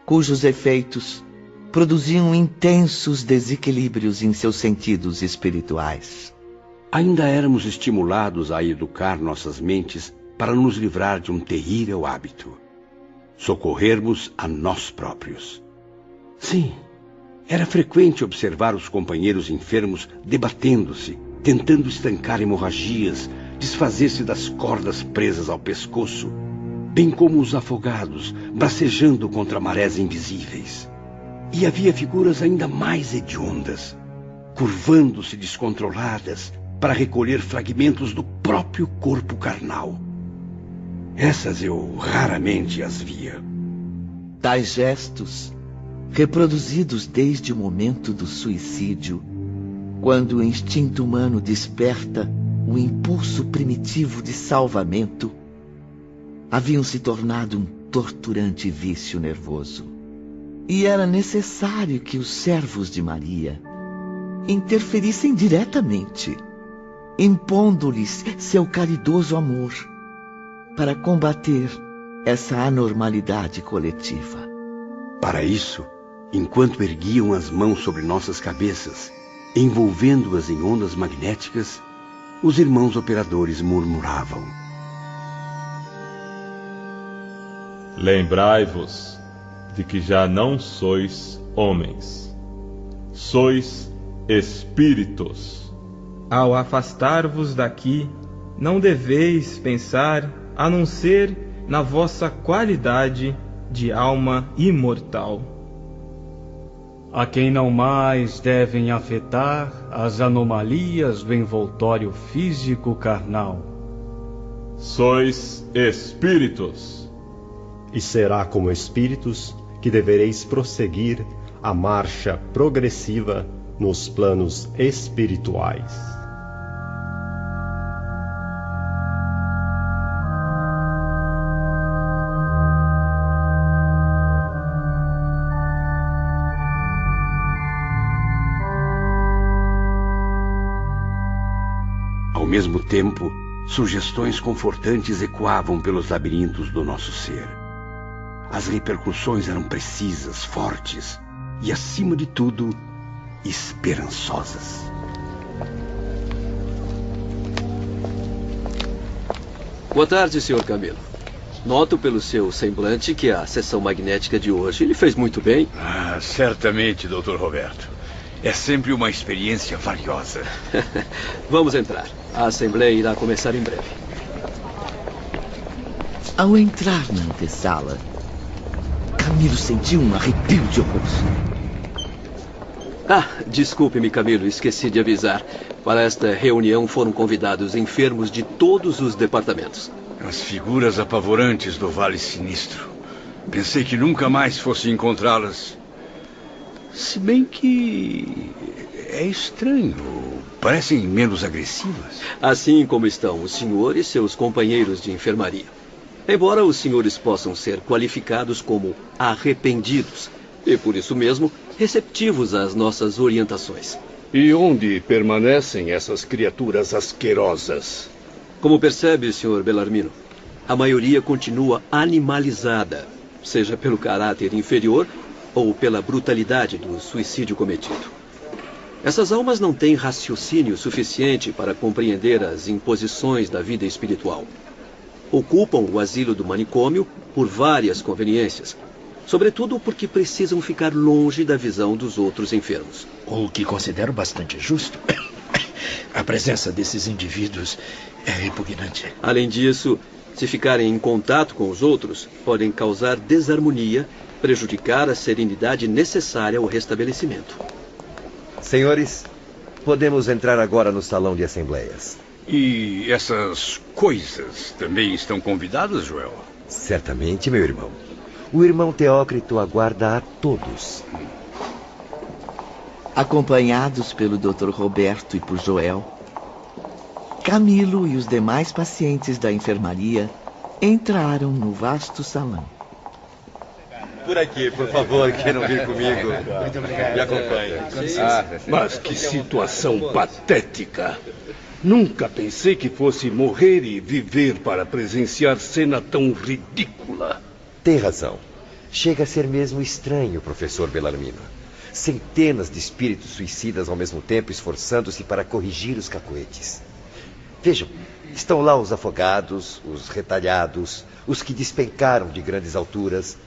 cujos efeitos produziam intensos desequilíbrios em seus sentidos espirituais. Ainda éramos estimulados a educar nossas mentes para nos livrar de um terrível hábito: socorrermos a nós próprios. Sim, era frequente observar os companheiros enfermos debatendo-se, tentando estancar hemorragias, desfazer-se das cordas presas ao pescoço, bem como os afogados, bracejando contra marés invisíveis. E havia figuras ainda mais hediondas, curvando-se descontroladas para recolher fragmentos do próprio corpo carnal. Essas eu raramente as via. Tais gestos, reproduzidos desde o momento do suicídio, quando o instinto humano desperta o impulso primitivo de salvamento, haviam se tornado um torturante vício nervoso. E era necessário que os servos de Maria interferissem diretamente, impondo-lhes seu caridoso amor, para combater essa anormalidade coletiva. Para isso, enquanto erguiam as mãos sobre nossas cabeças, envolvendo-as em ondas magnéticas, os irmãos operadores murmuravam: Lembrai-vos de que já não sois homens, sois espíritos. Ao afastar-vos daqui, não deveis pensar a não ser na vossa qualidade de alma imortal. A quem não mais devem afetar as anomalias do envoltório físico carnal. Sois espíritos. E será como espíritos que devereis prosseguir a marcha progressiva nos planos espirituais. Ao mesmo tempo, sugestões confortantes ecoavam pelos labirintos do nosso ser. As repercussões eram precisas, fortes e, acima de tudo, esperançosas. Boa tarde, Sr. Camilo. Noto pelo seu semblante que a sessão magnética de hoje lhe fez muito bem. Ah, certamente, Dr. Roberto. É sempre uma experiência valiosa. Vamos entrar. A assembleia irá começar em breve. Ao entrar na antessala, Camilo sentiu um arrepio de horror. Ah, desculpe-me, Camilo, esqueci de avisar. Para esta reunião foram convidados enfermos de todos os departamentos. As figuras apavorantes do Vale Sinistro. Pensei que nunca mais fosse encontrá-las. Se bem que é estranho. Parecem menos agressivas. Assim como estão o senhor e seus companheiros de enfermaria. Embora os senhores possam ser qualificados como arrependidos, e por isso mesmo receptivos às nossas orientações. E onde permanecem essas criaturas asquerosas? Como percebe, Sr. Bellarmino, a maioria continua animalizada, seja pelo caráter inferior ou pela brutalidade do suicídio cometido. Essas almas não têm raciocínio suficiente para compreender as imposições da vida espiritual. Ocupam o asilo do manicômio por várias conveniências, sobretudo porque precisam ficar longe da visão dos outros enfermos. O que considero bastante justo. A presença desses indivíduos é repugnante. Além disso, se ficarem em contato com os outros, podem causar desarmonia, prejudicar a serenidade necessária ao restabelecimento. Senhores, podemos entrar agora no salão de assembleias. E essas coisas também estão convidadas, Joel? Certamente, meu irmão. O irmão Teócrito aguarda a todos. Acompanhados pelo Dr. Roberto e por Joel, Camilo e os demais pacientes da enfermaria entraram no vasto salão. Por aqui, por favor, queiram vir comigo. Muito obrigado. Me acompanhem. Mas que situação patética. Nunca pensei que fosse morrer e viver para presenciar cena tão ridícula. Tem razão. Chega a ser mesmo estranho, professor Bellarmino. Centenas de espíritos suicidas ao mesmo tempo esforçando-se para corrigir os cacoetes. Vejam, estão lá os afogados, os retalhados, os que despencaram de grandes alturas,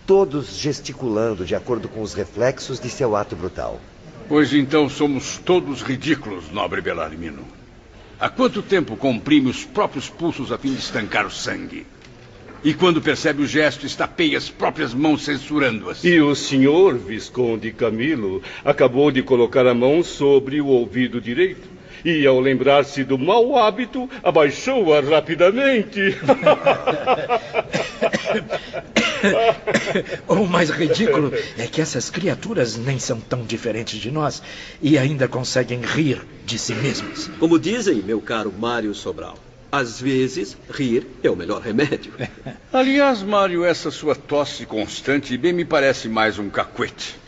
todos gesticulando de acordo com os reflexos de seu ato brutal. Pois então somos todos ridículos, nobre Bellarmino. Há quanto tempo comprime os próprios pulsos a fim de estancar o sangue? E quando percebe o gesto, estapeia as próprias mãos censurando-as. E o senhor Visconde Camilo acabou de colocar a mão sobre o ouvido direito. E ao lembrar-se do mau hábito, abaixou-a rapidamente. O mais ridículo é que essas criaturas nem são tão diferentes de nós e ainda conseguem rir de si mesmas. Como dizem, meu caro Mário Sobral, às vezes rir é o melhor remédio. Aliás, Mário, essa sua tosse constante bem me parece mais um cacuete.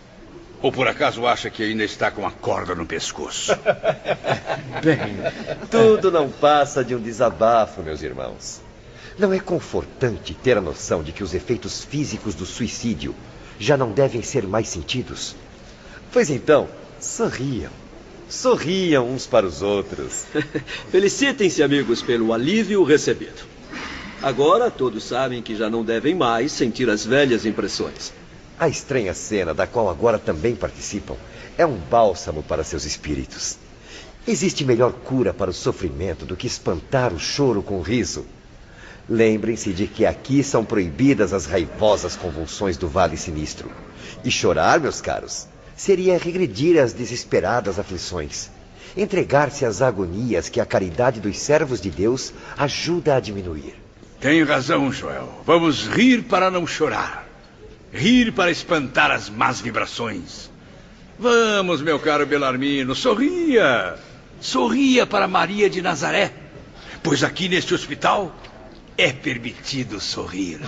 Ou por acaso acha que ainda está com a corda no pescoço? Bem, tudo não passa de um desabafo, meus irmãos. Não é confortante ter a noção de que os efeitos físicos do suicídio já não devem ser mais sentidos? Pois então, sorriam. Sorriam uns para os outros. Felicitem-se, amigos, pelo alívio recebido. Agora todos sabem que já não devem mais sentir as velhas impressões. A estranha cena, da qual agora também participam, é um bálsamo para seus espíritos. Existe melhor cura para o sofrimento do que espantar o choro com o riso. Lembrem-se de que aqui são proibidas as raivosas convulsões do Vale Sinistro. E chorar, meus caros, seria regredir às desesperadas aflições. Entregar-se às agonias que a caridade dos servos de Deus ajuda a diminuir. Tem razão, Joel. Vamos rir para não chorar. Rir para espantar as más vibrações. Vamos, meu caro Bellarmino, sorria. Sorria para Maria de Nazaré. Pois aqui neste hospital é permitido sorrir.